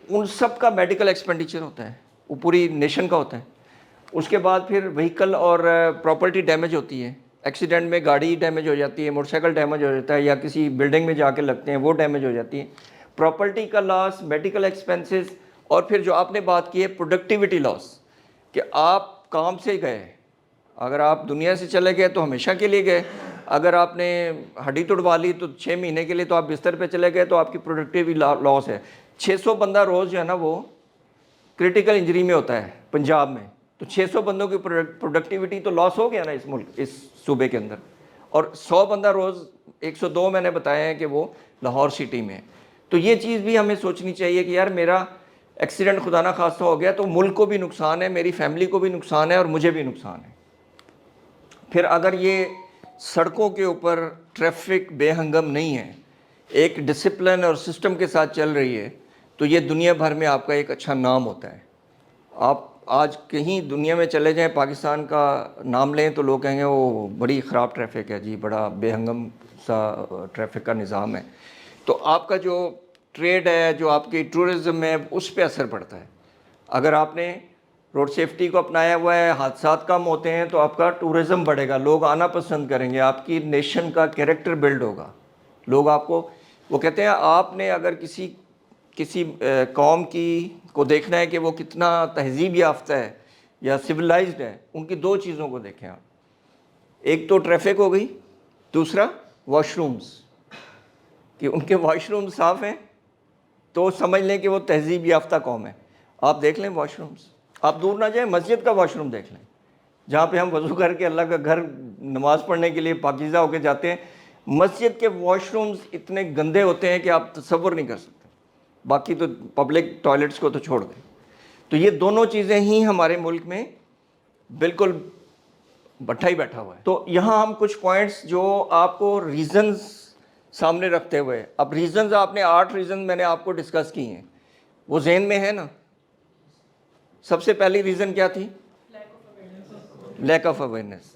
ان سب کا میڈیکل ایکسپینڈیچر ہوتا ہے, وہ پوری نیشن کا ہوتا ہے. اس کے بعد پھر وہیکل اور پراپرٹی ڈیمیج ہوتی ہے. ایکسیڈنٹ میں گاڑی ڈیمیج ہو جاتی ہے, موٹر سائیکل ڈیمیج ہو جاتا ہے, یا کسی بلڈنگ میں جا کے لگتے ہیں وہ ڈیمیج ہو جاتی ہے. پراپرٹی کا لاس, میڈیکل ایکسپینسز, اور پھر جو آپ نے بات کی ہے پروڈکٹیوٹی لاس, کہ آپ کام سے گئے, اگر آپ دنیا سے چلے گئے تو ہمیشہ کے لیے گئے. اگر آپ نے ہڈی توڑوا لی تو 6 مہینے کے لیے تو آپ بستر پہ چلے گئے, تو آپ کی پروڈکٹیوٹی لاس ہے. 600 بندہ روز جو ہے نا وہ کرٹیکل انجری میں ہوتا ہے پنجاب میں. تو 600 بندوں کی پروڈکٹیوٹی تو لاس ہو گیا نا اس صوبے کے اندر. اور 100 بندہ روز, 102 میں نے بتایا ہے کہ وہ لاہور سٹی میں. تو یہ چیز بھی ہمیں سوچنی چاہیے کہ یار میرا ایکسیڈنٹ خدا نہ خواستہ ہو گیا تو ملک کو بھی نقصان ہے, میری فیملی کو بھی نقصان ہے, اور مجھے بھی نقصان ہے. پھر اگر یہ سڑکوں کے اوپر ٹریفک بے ہنگم نہیں ہے, ایک ڈسپلن اور سسٹم کے ساتھ چل رہی ہے, تو یہ دنیا بھر میں آپ کا ایک اچھا نام ہوتا ہے. آپ آج کہیں دنیا میں چلے جائیں, پاکستان کا نام لیں تو لوگ کہیں گے وہ بڑی خراب ٹریفک ہے جی, بڑا بے ہنگم سا ٹریفک کا نظام ہے. تو آپ کا جو ٹریڈ ہے, جو آپ کی ٹورزم ہے, اس پہ اثر پڑتا ہے. اگر آپ نے روڈ سیفٹی کو اپنایا ہوا ہے, حادثات کم ہوتے ہیں, تو آپ کا ٹورزم بڑھے گا, لوگ آنا پسند کریں گے, آپ کی نیشن کا کیریکٹر بلڈ ہوگا. لوگ آپ کو, وہ کہتے ہیں آپ نے اگر کسی قوم کو دیکھنا ہے کہ وہ کتنا تہذیب یافتہ ہے یا سویلائزڈ ہے, ان کی 2 چیزوں کو دیکھیں آپ. ایک تو ٹریفک ہو گئی, دوسرا واش رومز, کہ ان کے واش روم صاف ہیں تو سمجھ لیں کہ وہ تہذیب یافتہ قوم ہے. آپ دیکھ لیں واش رومز, آپ دور نہ جائیں, مسجد کا واش روم دیکھ لیں, جہاں پہ ہم وضو کر کے اللہ کا گھر نماز پڑھنے کے لیے پاکیزہ ہو کے جاتے ہیں, مسجد کے واش رومز اتنے گندے ہوتے ہیں کہ آپ تصور نہیں کر سکتے. باقی تو پبلک ٹوائلٹس کو تو چھوڑ دیں. تو یہ دونوں چیزیں ہی ہمارے ملک میں بالکل بٹھا ہی بیٹھا ہوا ہے. تو یہاں ہم کچھ پوائنٹس جو آپ کو ریزنز سامنے رکھتے ہوئے, اب ریزنز آپ نے 8 ریزن میں نے آپ کو ڈسکس کی ہیں, وہ ذہن میں ہے نا. سب سے پہلی ریزن کیا تھی؟ Lack of awareness.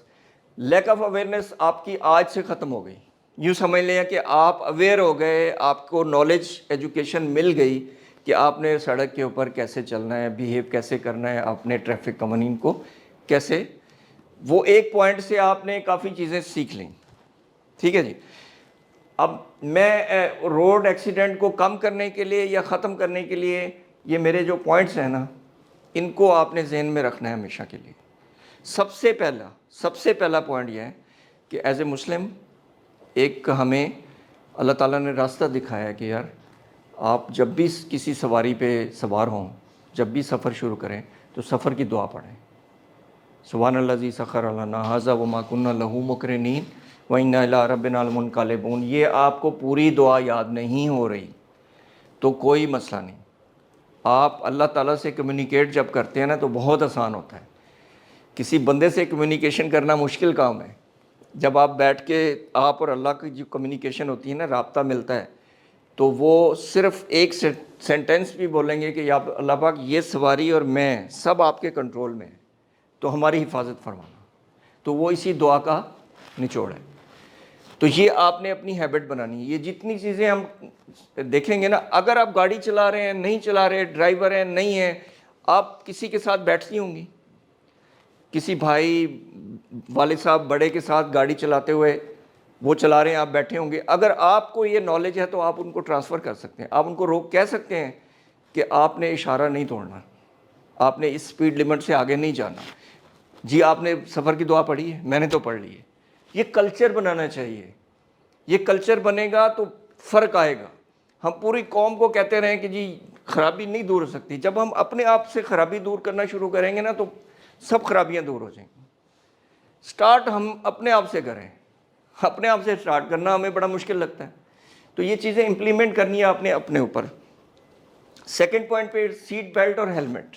Lack of awareness آپ کی آج سے ختم ہو گئی. یوں سمجھ لیں کہ آپ اویئر ہو گئے, آپ کو نالج ایجوکیشن مل گئی کہ آپ نے سڑک کے اوپر کیسے چلنا ہے, بیہیو کیسے کرنا ہے, آپ نے ٹریفک قوانین کو کیسے وہ ایک پوائنٹ سے آپ نے کافی چیزیں سیکھ لیں. ٹھیک ہے جی. اب میں روڈ ایکسیڈنٹ کو کم کرنے کے لیے یا ختم کرنے کے لیے یہ میرے جو پوائنٹس ہیں نا, ان کو آپ نے ذہن میں رکھنا ہے ہمیشہ کے لیے. سب سے پہلا پوائنٹ یہ ہے کہ ایز اے مسلم ایک ہمیں اللہ تعالیٰ نے راستہ دکھایا ہے کہ یار آپ جب بھی کسی سواری پہ سوار ہوں, جب بھی سفر شروع کریں تو سفر کی دعا پڑھیں. سبحان الذی سخر لنا ھذا وما كنا له مقرنین وَإِنَّا إِلَىٰ رَبِّنَا لَمُنقَلِبُونَ. یہ آپ کو پوری دعا یاد نہیں ہو رہی تو کوئی مسئلہ نہیں. آپ اللہ تعالیٰ سے کمیونیکیٹ جب کرتے ہیں نا تو بہت آسان ہوتا ہے. کسی بندے سے کمیونیکیشن کرنا مشکل کام ہے. جب آپ بیٹھ کے آپ اور اللہ کی جو کمیونیکیشن ہوتی ہے نا, رابطہ ملتا ہے, تو وہ صرف ایک سینٹنس بھی بولیں گے کہ یا اللہ پاک یہ سواری اور میں سب آپ کے کنٹرول میں ہیں تو ہماری حفاظت فرمانا. تو وہ اسی دعا کا نچوڑ ہے. تو یہ آپ نے اپنی ہیبٹ بنانی ہے. یہ جتنی چیزیں ہم دیکھیں گے نا, اگر آپ گاڑی چلا رہے ہیں, نہیں چلا رہے, ڈرائیور ہیں, نہیں ہیں, آپ کسی کے ساتھ بیٹھتی ہوں گی, کسی بھائی والد صاحب بڑے کے ساتھ گاڑی چلاتے ہوئے وہ چلا رہے ہیں, آپ بیٹھے ہوں گے. اگر آپ کو یہ نالج ہے تو آپ ان کو ٹرانسفر کر سکتے ہیں. آپ ان کو روک کہہ سکتے ہیں کہ آپ نے اشارہ نہیں توڑنا, آپ نے اس سپیڈ لمٹ سے آگے نہیں جانا. جی آپ نے سفر کی دعا پڑھی ہے, میں نے تو پڑھ لی ہے. یہ کلچر بنانا چاہیے. یہ کلچر بنے گا تو فرق آئے گا. ہم پوری قوم کو کہتے رہیں کہ جی خرابی نہیں دور ہو سکتی. جب ہم اپنے آپ سے خرابی دور کرنا شروع کریں گے نا تو سب خرابیاں دور ہو جائیں گی. سٹارٹ ہم اپنے آپ سے کریں. اپنے آپ سے سٹارٹ کرنا ہمیں بڑا مشکل لگتا ہے. تو یہ چیزیں امپلیمنٹ کرنی ہے آپ نے اپنے اوپر. سیکنڈ پوائنٹ پہ سیٹ بیلٹ اور ہیلمٹ,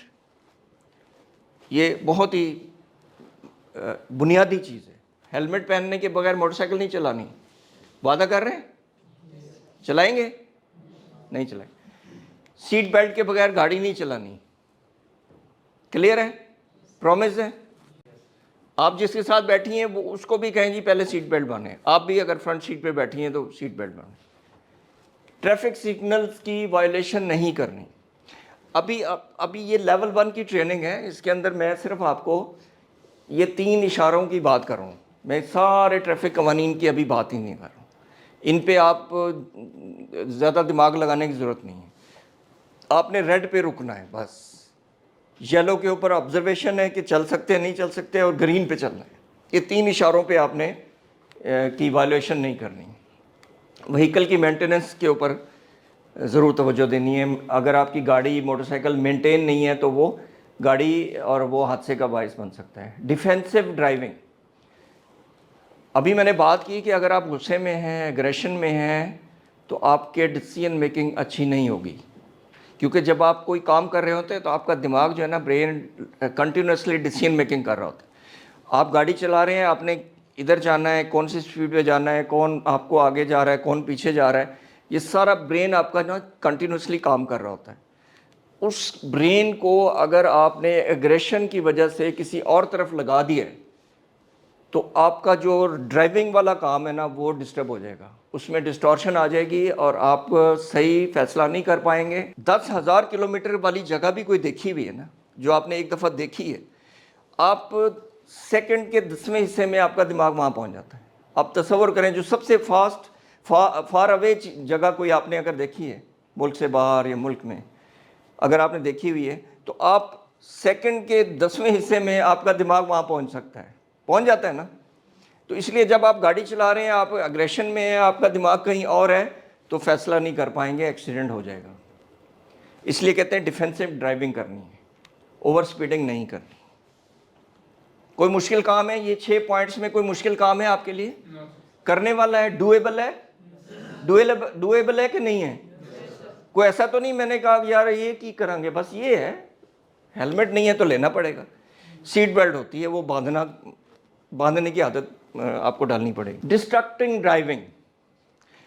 یہ بہت ہی بنیادی چیز ہے. ہیلمٹ پہننے کے بغیر موٹر سائیکل نہیں چلانی. وعدہ کر رہے ہیں؟ چلائیں گے؟ نہیں چلائیں. سیٹ بیلٹ کے بغیر گاڑی نہیں چلانی. کلیئر ہے؟ پرومس ہے؟ آپ جس کے ساتھ بیٹھی ہیں وہ اس کو بھی کہیں جی پہلے سیٹ بیلٹ باندھیں. آپ بھی اگر فرنٹ سیٹ پہ بیٹھی ہیں تو سیٹ بیلٹ باندھیں. ٹریفک سگنلز کی وائلیشن نہیں کرنی. ابھی یہ لیول 1 کی ٹریننگ ہے. اس کے اندر میں صرف آپ کو یہ 3 اشاروں کی بات کر رہا ہوں. میں سارے ٹریفک قوانین کی ابھی بات ہی نہیں کر رہا ہوں. ان پہ آپ زیادہ دماغ لگانے کی ضرورت نہیں ہے. آپ نے ریڈ پہ رکنا ہے بس. یلو کے اوپر آبزرویشن ہے کہ چل سکتے ہیں نہیں چل سکتے, اور گرین پہ چلنا ہے. یہ 3 اشاروں پہ آپ نے کی وائلیشن نہیں کرنی. وہیکل کی مینٹیننس کے اوپر ضرور توجہ دینی ہے. اگر آپ کی گاڑی موٹر سائیکل مینٹین نہیں ہے تو وہ گاڑی اور وہ حادثے کا باعث بن سکتا ہے. ڈیفینسو ڈرائیونگ, ابھی میں نے بات کی کہ اگر آپ غصے میں ہیں, ایگریشن میں ہیں, تو آپ کے ڈیسیژن میکنگ اچھی نہیں ہوگی. کیونکہ جب آپ کوئی کام کر رہے ہوتے ہیں تو آپ کا دماغ جو ہے نا, برین کنٹینیوسلی ڈیسیژن میکنگ کر رہا ہوتا ہے. آپ گاڑی چلا رہے ہیں, آپ نے ادھر جانا ہے, کون سی اسپیڈ پہ جانا ہے, کون آپ کو آگے جا رہا ہے, کون پیچھے جا رہا ہے, یہ سارا برین آپ کا جو کنٹینیوسلی کام کر رہا ہوتا ہے. اس برین کو اگر آپ نے ایگریشن کی وجہ سے کسی اور طرف لگا دیا تو آپ کا جو ڈرائیونگ والا کام ہے نا وہ ڈسٹرب ہو جائے گا. اس میں ڈسٹورشن آ جائے گی اور آپ صحیح فیصلہ نہیں کر پائیں گے. 10,000 کلومیٹر والی جگہ بھی کوئی دیکھی ہوئی ہے نا, جو آپ نے ایک دفعہ دیکھی ہے, آپ سیکنڈ کے 10ویں حصے میں آپ کا دماغ وہاں پہنچ جاتا ہے. آپ تصور کریں جو سب سے فار اوے جگہ کوئی آپ نے اگر دیکھی ہے ملک سے باہر یا ملک میں, اگر آپ نے دیکھی ہوئی ہے تو آپ سیکنڈ کے 10ویں حصے میں آپ کا دماغ وہاں پہنچ سکتا ہے, پہنچ جاتا ہے نا. تو اس لیے جب آپ گاڑی چلا رہے ہیں, آپ اگریشن میں ہیں, آپ کا دماغ کہیں اور ہے, تو فیصلہ نہیں کر پائیں گے, ایکسیڈنٹ ہو جائے گا. اس لیے کہتے ہیں ڈیفینسو ڈرائیونگ کرنی ہے, اوور سپیڈنگ نہیں کرنی. کوئی مشکل کام ہے یہ 6 پوائنٹس میں کوئی مشکل کام ہے آپ کے لیے کرنے والا ہے؟ ڈویبل ہے؟ ڈویبل ہے کہ نہیں ہے؟ کوئی ایسا تو نہیں میں نے کہا یار یہ کی کریں گے, بس یہ ہے ہیلمٹ نہیں ہے تو لینا پڑے گا. سیٹ بیلٹ ہوتی ہے وہ باندھنے کی عادت آپ کو ڈالنی پڑے گی. ڈسٹرکٹنگ ڈرائیونگ,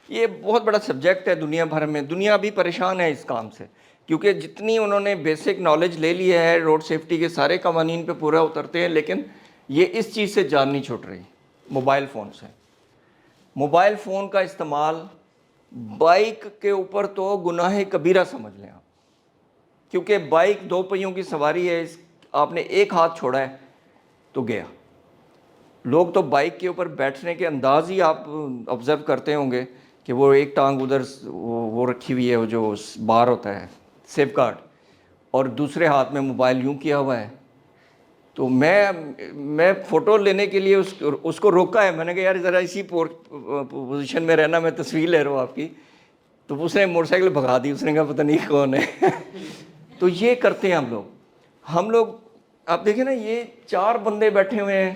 یہ بہت بڑا سبجیکٹ ہے دنیا بھر میں. دنیا بھی پریشان ہے اس کام سے, کیونکہ جتنی انہوں نے بیسک نالج لے لی ہے روڈ سیفٹی کے سارے قوانین پہ پورا اترتے ہیں, لیکن یہ اس چیز سے جان نہیں چھوٹ رہی, موبائل فون سے. موبائل فون کا استعمال بائک کے اوپر تو گناہ کبیرہ سمجھ لیں آپ, کیونکہ بائک 2 پہیوں کی سواری ہے, آپ نے ایک ہاتھ چھوڑا ہے تو گیا. لوگ تو بائک کے اوپر بیٹھنے کے انداز ہی آپ آبزرو کرتے ہوں گے کہ وہ ایک ٹانگ ادھر وہ رکھی ہوئی ہے، وہ جو بار ہوتا ہے سیف گارڈ، اور دوسرے ہاتھ میں موبائل یوں کیا ہوا ہے. تو میں فوٹو لینے کے لیے اس کو روکا ہے. میں نے کہا یار ذرا اسی پوزیشن میں رہنا، میں تصویر لے رہا ہوں آپ کی. تو اس نے موٹر سائیکل بھگا دی. اس نے کہا پتہ نہیں کون ہے. تو یہ کرتے ہیں ہم لوگ. آپ دیکھیں نا، یہ 4 بندے بیٹھے ہوئے ہیں،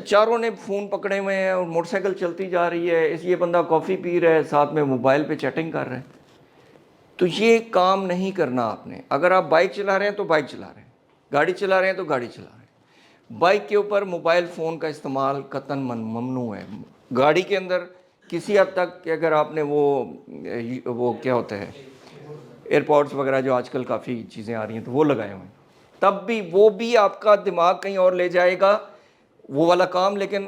چاروں نے فون پکڑے ہوئے ہیں اور موٹر سائیکل چلتی جا رہی ہے. یہ بندہ کافی پی رہا ہے، ساتھ میں موبائل پہ چیٹنگ کر رہے ہیں. تو یہ کام نہیں کرنا آپ نے. اگر آپ بائک چلا رہے ہیں تو بائک چلا رہے ہیں، گاڑی چلا رہے ہیں تو گاڑی چلا رہے ہیں. بائک کے اوپر موبائل فون کا استعمال قطعاً ممنوع ہے. گاڑی کے اندر کسی حد تک کہ اگر آپ نے وہ کیا ہوتا ہے ایئر پوڈس وغیرہ، جو آج کل کافی چیزیں آ رہی ہیں، تو وہ لگائے ہوئے ہیں، تب بھی وہ بھی آپ کا دماغ کہیں اور لے جائے گا وہ والا کام. لیکن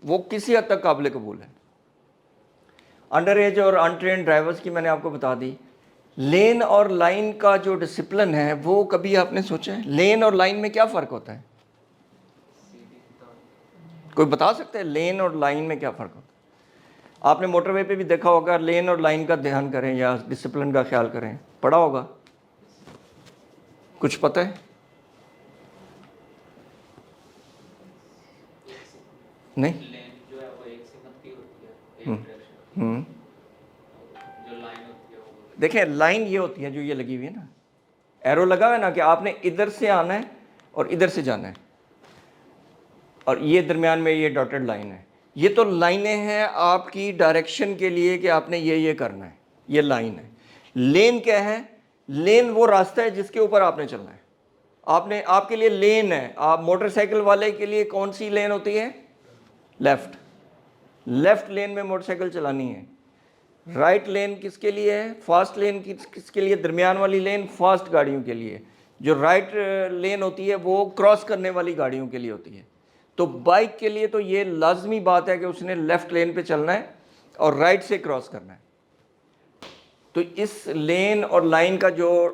وہ کسی حد تک قابل قبول ہے. انڈر ایج اور انٹرینڈ ڈرائیورز کی میں نے آپ کو بتا دی. لین اور لائن کا جو ڈسپلن ہے وہ کبھی آپ نے سوچا ہے لین اور لائن میں کیا فرق ہوتا ہے؟ کوئی بتا سکتا ہے لین اور لائن میں کیا فرق ہوتا ہے؟ آپ نے موٹر وے پہ بھی دیکھا ہوگا، لین اور لائن کا دھیان کریں یا ڈسپلن کا خیال کریں، پڑھا ہوگا. کچھ پتہ ہے؟ نہیں. لین جو ہے وہ ایک سمت کی ہوتی ہے، ایک ڈائریکشن. جو لائن ہوتی ہے وہ دیکھیں لائن یہ ہوتی ہے جو یہ لگی ہوئی ہے نا، ایرو لگا ہوا ہے نا، کہ آپ نے ادھر سے آنا ہے اور ادھر سے جانا ہے، اور یہ درمیان میں یہ ڈاٹڈ لائن ہے. یہ تو لائنیں ہیں آپ کی ڈائریکشن کے لیے کہ آپ نے یہ کرنا ہے، یہ لائن ہے. لین کیا ہے؟ لین وہ راستہ ہے جس کے اوپر آپ نے چلنا ہے. آپ کے لیے لین ہے. آپ موٹر سائیکل والے کے لیے کون سی لین ہوتی ہے؟ لیفٹ لین میں موٹر سائیکل چلانی ہے. رائٹ لین کس کے لیے ہے؟ فاسٹ لین کس کے لیے؟ درمیان والی لین فاسٹ گاڑیوں کے لیے. جو رائٹ لین ہوتی ہے وہ کراس کرنے والی گاڑیوں کے لیے ہوتی ہے. تو بائک کے لیے تو یہ لازمی بات ہے کہ اس نے لیفٹ لین پہ چلنا ہے اور رائٹ سے کراس کرنا ہے. تو اس لین اور لائن کا جو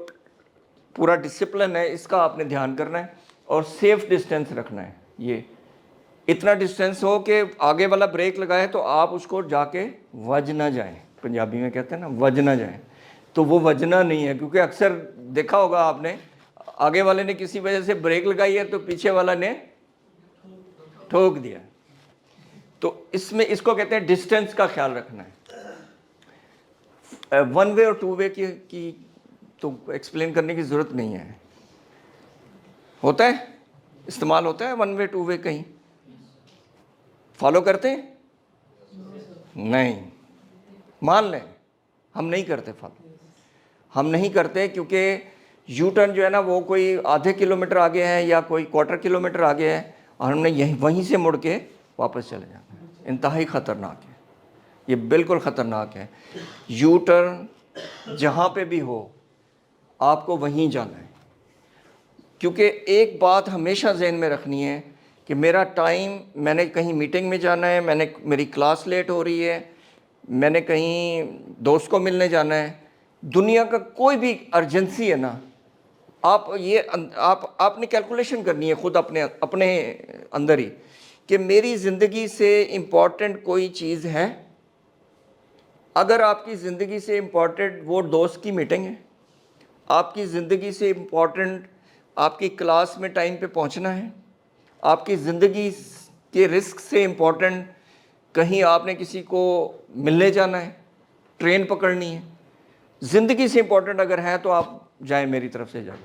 پورا ڈسپلن ہے، اس کا آپ نے دھیان کرنا ہے اور سیف ڈسٹینس رکھنا ہے. یہ اتنا ڈسٹینس ہو کہ آگے والا بریک لگائے تو آپ اس کو جا کے وج نہ جائیں. پنجابی میں کہتے ہیں نا وج نہ جائیں. تو وہ وجنا نہیں ہے، کیونکہ اکثر دیکھا ہوگا آپ نے، آگے والے نے کسی وجہ سے بریک لگائی ہے تو پیچھے والا نے ٹھوک دیا. تو اس کو کہتے ہیں ڈسٹینس کا خیال رکھنا ہے. ون وے اور ٹو وے کی تو ایکسپلین کرنے کی ضرورت نہیں ہے. ہوتا ہے، استعمال ہوتا ہے ون وے ٹو وے. کہیں فالو کرتے ہیں؟ نہیں. مان لیں ہم نہیں کرتے فالو. ہم نہیں کرتے کیونکہ یو ٹرن جو ہے نا وہ کوئی آدھے کلومیٹر آگے ہے یا کوئی کوارٹر کلومیٹر آگے ہے، اور ہم نے وہیں سے مڑ کے واپس چلے جانا ہے. انتہائی خطرناک ہے، یہ بالکل خطرناک ہے. یو ٹرن جہاں پہ بھی ہو آپ کو وہیں جانا ہے. کیونکہ ایک بات ہمیشہ ذہن میں رکھنی ہے کہ میرا ٹائم، میں نے کہیں میٹنگ میں جانا ہے، میری کلاس لیٹ ہو رہی ہے، میں نے کہیں دوست کو ملنے جانا ہے، دنیا کا کوئی بھی ارجنسی ہے نا، آپ نے کیلکولیشن کرنی ہے خود اپنے اندر ہی کہ میری زندگی سے امپورٹنٹ کوئی چیز ہے. اگر آپ کی زندگی سے امپورٹنٹ وہ دوست کی میٹنگ ہے، آپ کی زندگی سے امپورٹنٹ آپ کی کلاس میں ٹائم پہ پہنچنا ہے، آپ کی زندگی کے رسک سے امپورٹنٹ کہیں آپ نے کسی کو ملنے جانا ہے، ٹرین پکڑنی ہے، زندگی سے امپورٹنٹ اگر ہے تو آپ جائیں، میری طرف سے جائیں.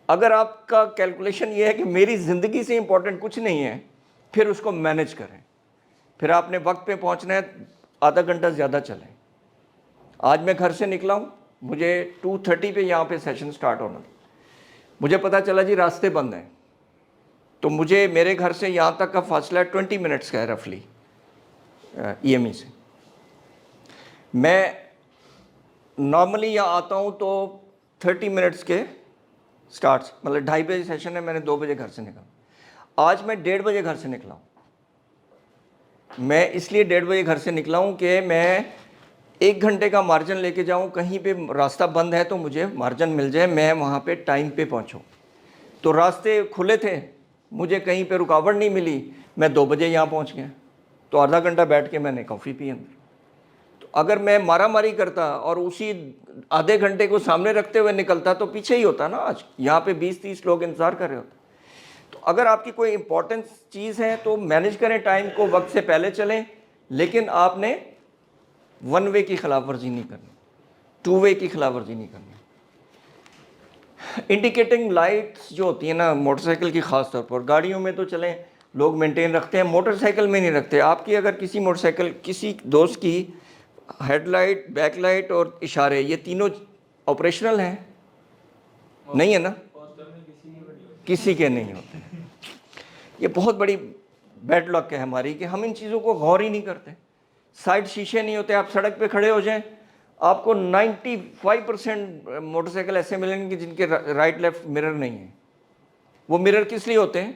اگر آپ کا کیلکولیشن یہ ہے کہ میری زندگی سے امپورٹنٹ کچھ نہیں ہے، پھر اس کو مینج کریں. پھر آپ نے وقت پہ پہنچنا ہے، آدھا گھنٹہ زیادہ چلیں. آج میں گھر سے نکلا ہوں، مجھے 2:30 پہ یہاں پہ سیشن سٹارٹ ہونا تھا. مجھے پتہ چلا جی راستے بند ہیں، تو میرے گھر سے یہاں تک کا فاصلہ 20 منٹس کا ہے رفلی ای ایم ای سے. میں نارملی یہاں آتا ہوں تو 30 منٹس کے سٹارٹس، مطلب 2:30 بجے سیشن ہے، میں نے 2 بجے گھر سے نکلا. آج میں 1:30 بجے گھر سے نکلا ہوں. میں اس لیے 1:30 بجے گھر سے نکلا ہوں کہ میں 1 گھنٹے کا مارجن لے کے جاؤں، کہیں پہ راستہ بند ہے تو مجھے مارجن مل جائے، میں وہاں پہ ٹائم پہ پہنچوں. تو راستے کھلے تھے مجھے کہیں پہ رکاوٹ نہیں ملی, میں 2 بجے یہاں پہنچ گیا, تو آدھا گھنٹہ بیٹھ کے میں نے کافی پی اندر. تو اگر میں مارا ماری کرتا اور اسی آدھے گھنٹے کو سامنے رکھتے ہوئے نکلتا تو پیچھے ہی ہوتا نا, آج یہاں پہ 20-30 لوگ انتظار کر رہے ہوتے. تو اگر آپ کی کوئی امپورٹنٹ چیز ہے تو مینیج کریں ٹائم کو, وقت سے پہلے چلیں, لیکن آپ نے 1 وے کی خلاف ورزی نہیں کرنی, 2 وے کی خلاف ورزی نہیں کرنی. انڈیکیٹنگ لائٹس جو ہوتی ہیں نا موٹر سائیکل کی, خاص طور پر گاڑیوں میں تو چلیں لوگ مینٹین رکھتے ہیں, موٹر سائیکل میں نہیں رکھتے. آپ کی اگر کسی موٹر سائیکل کسی دوست کی ہیڈ لائٹ, بیک لائٹ اور اشارے, یہ تینوں آپریشنل ہیں, نہیں ہے نا, کسی کے نہیں ہوتے. یہ بہت بڑی بیڈ لک ہے ہماری کہ ہم ان چیزوں کو غور ہی نہیں کرتے. سائڈ شیشے نہیں ہوتے, آپ سڑک پہ کھڑے ہو جائیں آپ کو 95% موٹر سائیکل ایسے ملیں گے جن کے رائٹ لیفٹ مرر نہیں ہیں. وہ مرر کس لیے ہوتے ہیں؟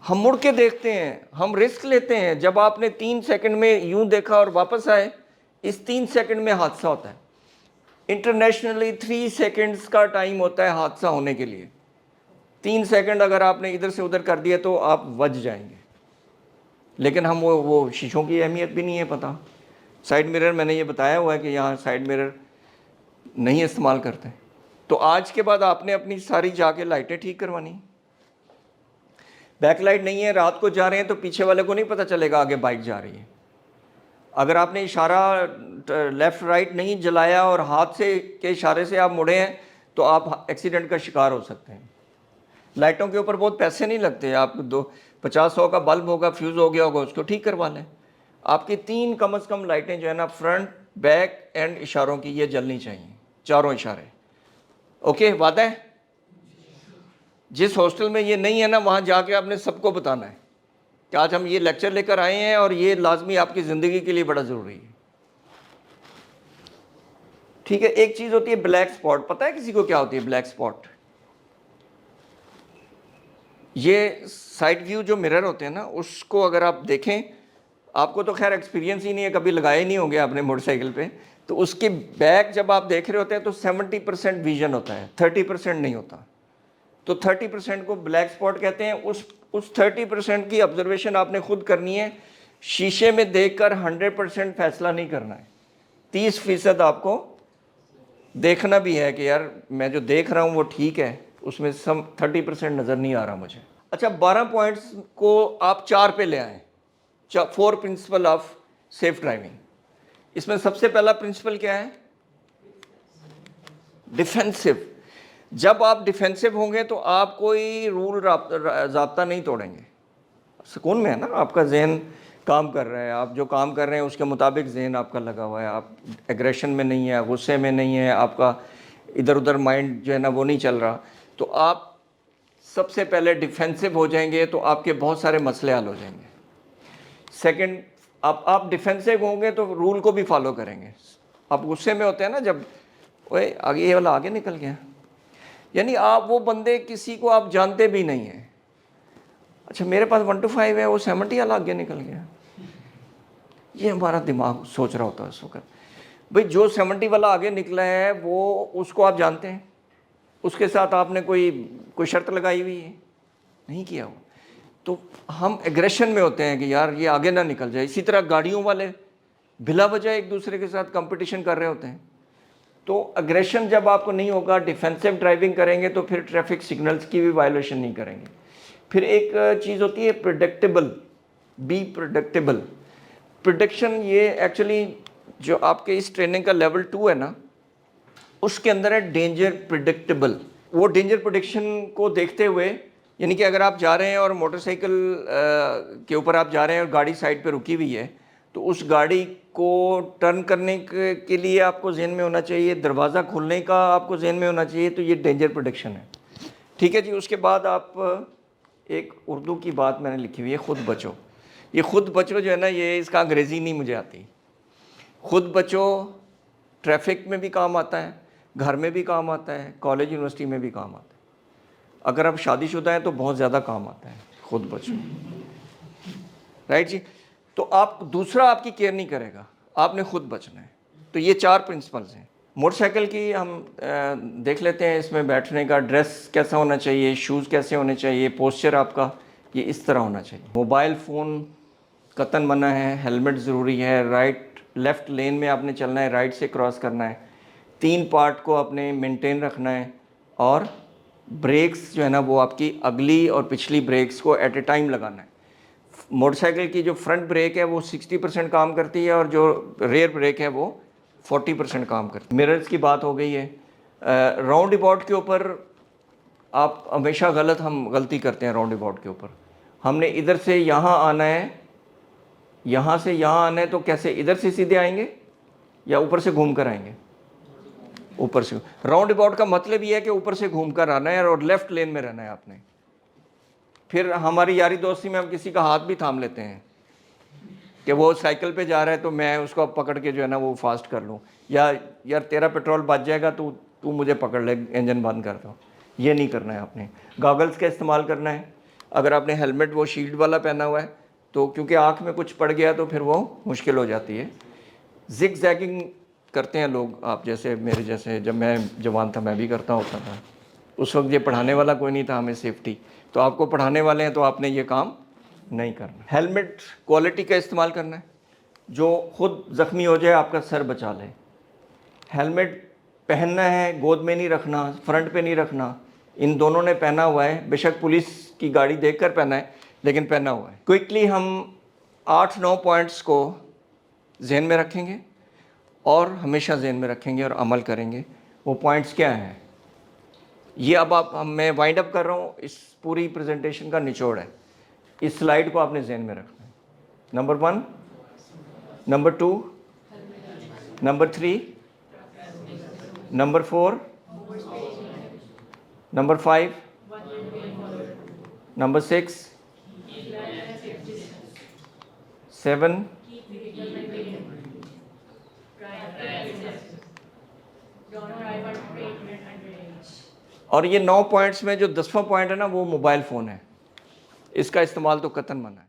ہم مڑ کے دیکھتے ہیں, ہم رسک لیتے ہیں. جب آپ نے 3 سیکنڈ میں یوں دیکھا اور واپس آئے, اس 3 سیکنڈ میں حادثہ ہوتا ہے. انٹرنیشنلی 3 سیکنڈز کا ٹائم ہوتا ہے حادثہ ہونے کے لیے. 3 سیکنڈ اگر آپ نے ادھر سے ادھر کر دیا تو آپ بچ جائیں گے. لیکن ہم وہ شیشوں کی اہمیت بھی نہیں ہے پتہ. سائڈ مرر میں نے یہ بتایا ہوا ہے کہ یہاں سائڈ مرر نہیں استعمال کرتے. تو آج کے بعد آپ نے اپنی ساری جا کے لائٹیں ٹھیک کروانی. بیک لائٹ نہیں ہے, رات کو جا رہے ہیں تو پیچھے والے کو نہیں پتہ چلے گا آگے بائک جا رہی ہے. اگر آپ نے اشارہ لیفٹ رائٹ نہیں جلایا اور ہاتھ سے کے اشارے سے آپ مڑے ہیں تو آپ ایکسیڈنٹ کا شکار ہو سکتے ہیں. لائٹوں کے اوپر بہت پیسے نہیں لگتے, آپ 50-100 کا بلب ہوگا, فیوز ہو گیا ہوگا, اس کو ٹھیک کروا لیں. آپ کی 3 کم از کم لائٹیں جو ہے نا, فرنٹ, بیک اینڈ اشاروں کی, یہ جلنی چاہیے, چاروں اشارے. اوکے, وعدہ ہے؟ جس ہاسٹل میں یہ نہیں ہے نا, وہاں جا کے آپ نے سب کو بتانا ہے کہ آج ہم یہ لیکچر لے کر آئے ہیں اور یہ لازمی آپ کی زندگی کے لیے بڑا ضروری ہے. ٹھیک ہے. ایک چیز ہوتی ہے بلیک سپاٹ. پتہ ہے کسی کو کیا ہوتی ہے بلیک سپاٹ؟ یہ سائڈ ویو جو مرر ہوتے ہیں نا, اس کو اگر آپ دیکھیں, آپ کو تو خیر ایکسپیرینس ہی نہیں ہے, کبھی لگائے نہیں ہوں گے آپ نے موٹر سائیکل پہ, تو اس کے بیک جب آپ دیکھ رہے ہوتے ہیں تو 70% ویژن ہوتا ہے, 30% نہیں ہوتا. تو 30% کو بلیک سپاٹ کہتے ہیں. اس 30% کی آبزرویشن آپ نے خود کرنی ہے. شیشے میں دیکھ کر 100% فیصلہ نہیں کرنا ہے. 30% آپ کو دیکھنا بھی ہے کہ یار میں جو دیکھ رہا ہوں وہ ٹھیک ہے, اس میں 30% نظر نہیں آ رہا مجھے. اچھا, 12 پوائنٹس کو آپ 4 پہ لے آئیں. 4 پرنسپل آف سیف ڈرائیونگ. اس میں سب سے پہلا پرنسپل کیا ہے؟ ڈیفینسو. جب آپ ڈیفینسو ہوں گے تو آپ کوئی رول ضابطہ نہیں توڑیں گے. سکون میں ہے نا, آپ کا ذہن کام کر رہا ہے, آپ جو کام کر رہے ہیں اس کے مطابق ذہن آپ کا لگا ہوا ہے, آپ ایگریشن میں نہیں ہے, غصے میں نہیں ہے, آپ کا ادھر ادھر مائنڈ جو ہے نا وہ نہیں چل رہا. تو آپ سب سے پہلے ڈیفینسو ہو جائیں گے تو آپ کے بہت سارے مسئلے حل ہو جائیں گے. سیکنڈ, آپ ڈیفینسو ہوں گے تو رول کو بھی فالو کریں گے. آپ غصے میں ہوتے ہیں نا جب, اوے آگے یہ والا آگے نکل گیا, یعنی آپ وہ بندے کسی کو آپ جانتے بھی نہیں ہیں. اچھا میرے پاس 1 to 5 ہے, وہ 70 والا آگے نکل گیا. یہ ہمارا دماغ سوچ رہا ہوتا ہے اس وقت. بھئی جو 70 والا آگے نکلا ہے وہ اس کو آپ جانتے ہیں, اس کے ساتھ آپ نے کوئی شرط لگائی ہوئی ہے؟ نہیں کیا ہو. تو ہم ایگریشن میں ہوتے ہیں کہ یار یہ آگے نہ نکل جائے. اسی طرح گاڑیوں والے بلا وجہ ایک دوسرے کے ساتھ کمپٹیشن کر رہے ہوتے ہیں. تو اگریشن جب آپ کو نہیں ہوگا, ڈیفینسو ڈرائیونگ کریں گے تو پھر ٹریفک سگنلز کی بھی وائلیشن نہیں کریں گے. پھر ایک چیز ہوتی ہے پریڈکٹیبل. Be predictable. پریڈکشن یہ ایکچولی جو آپ کے اس ٹریننگ کا لیول 2 ہے نا, اس کے اندر ہے ڈینجر پریڈکٹیبل. وہ ڈینجر پریڈکشن کو دیکھتے ہوئے, یعنی کہ اگر آپ جا رہے ہیں اور موٹر سائیکل کے اوپر آپ جا رہے ہیں اور گاڑی سائڈ پہ رکی ہوئی ہے, تو اس گاڑی کو ٹرن کرنے کے لیے آپ کو ذہن میں ہونا چاہیے, دروازہ کھولنے کا آپ کو ذہن میں ہونا چاہیے. تو یہ ڈینجر پریڈکشن ہے. ٹھیک ہے جی. اس کے بعد آپ ایک اردو کی بات میں نے لکھی ہوئی ہے, خود بچو. یہ خود بچو جو ہے نا, یہ اس کا انگریزی نہیں مجھے آتی. خود بچو ٹریفک میں بھی کام آتا ہے, گھر میں بھی کام آتا ہے, کالج یونیورسٹی میں بھی کام آتا ہے. اگر آپ شادی شدہ ہیں تو بہت زیادہ کام آتا ہے خود بچو. رائٹ جی. تو آپ دوسرا آپ کی کیئر نہیں کرے گا, آپ نے خود بچنا ہے. تو یہ 4 پرنسپلز ہیں. موٹر سائیکل کی ہم دیکھ لیتے ہیں، اس میں بیٹھنے کا ڈریس کیسا ہونا چاہیے، شوز کیسے ہونے چاہیے، پوسچر آپ کا یہ اس طرح ہونا چاہیے. موبائل فون قطعاً منع ہے، ہیلمٹ ضروری ہے، لیفٹ لین میں آپ نے چلنا ہے، رائٹ سے کراس کرنا ہے، 3 پارٹ کو آپ نے مینٹین رکھنا ہے، اور بریکس جو ہے نا وہ آپ کی اگلی اور پچھلی بریکس کو ایٹ اے ٹائم لگانا ہے. موٹر سائیکل کی جو فرنٹ بریک ہے وہ 60% کام کرتی ہے، اور جو ریئر بریک ہے وہ 40% کام کرتی ہے. مررز کی بات ہو گئی ہے. راؤنڈ اباؤٹ کے اوپر آپ ہمیشہ ہم غلطی کرتے ہیں. راؤنڈ اباؤٹ کے اوپر ہم نے ادھر سے یہاں آنا ہے، یہاں سے یہاں آنا ہے، تو کیسے ادھر سے سیدھے آئیں گے یا اوپر سے گھوم کر آئیں گے؟ اوپر سے. راؤنڈ اباؤٹ کا مطلب یہ ہے کہ اوپر سے گھوم کر آنا ہے اور لیفٹ لین میں رہنا ہے آپ نے. پھر ہماری یاری دوستی میں ہم کسی کا ہاتھ بھی تھام لیتے ہیں کہ وہ سائیکل پہ جا رہا ہے تو میں اس کو پکڑ کے جو ہے نا وہ فاسٹ کر لوں، یا یار تیرا پیٹرول بچ جائے گا تو مجھے پکڑ لے، انجن بند کر دو. یہ نہیں کرنا ہے آپ نے. گاگلز کا استعمال کرنا ہے. اگر آپ نے ہیلمٹ وہ شیلڈ والا پہنا ہوا ہے تو کیونکہ آنکھ میں کچھ پڑ گیا تو پھر وہ مشکل ہو جاتی ہے. زگ زیگنگ کرتے ہیں لوگ، آپ جیسے میرے جیسے، جب میں جوان تھا میں بھی کرتا ہوتا تھا. اس وقت یہ پڑھانے والا کوئی نہیں تھا ہمیں سیفٹی، تو آپ کو پڑھانے والے ہیں تو آپ نے یہ کام نہیں کرنا. ہیلمٹ کوالٹی کا استعمال کرنا ہے، جو خود زخمی ہو جائے آپ کا سر بچا لے. ہیلمٹ پہننا ہے، گود میں نہیں رکھنا، فرنٹ پہ نہیں رکھنا. ان دونوں نے پہنا ہوا ہے، بے شک پولیس کی گاڑی دیکھ کر پہنا ہے لیکن پہنا ہوا ہے. کوئکلی ہم 8-9 پوائنٹس کو ذہن میں رکھیں گے اور ہمیشہ ذہن میں رکھیں گے اور عمل کریں گے. وہ پوائنٹس کیا ہیں؟ یہ اب میں وائنڈ اپ کر رہا ہوں، اس پوری پریزنٹیشن کا نچوڑ ہے. اس سلائیڈ کو آپ نے ذہن میں رکھنا ہے. Number 1، number 2، number 3، number 4، number 5، number 6، 7، اور یہ 9 پوائنٹس میں جو 10واں پوائنٹ ہے نا وہ موبائل فون ہے. اس کا استعمال تو قطعاً منع ہے.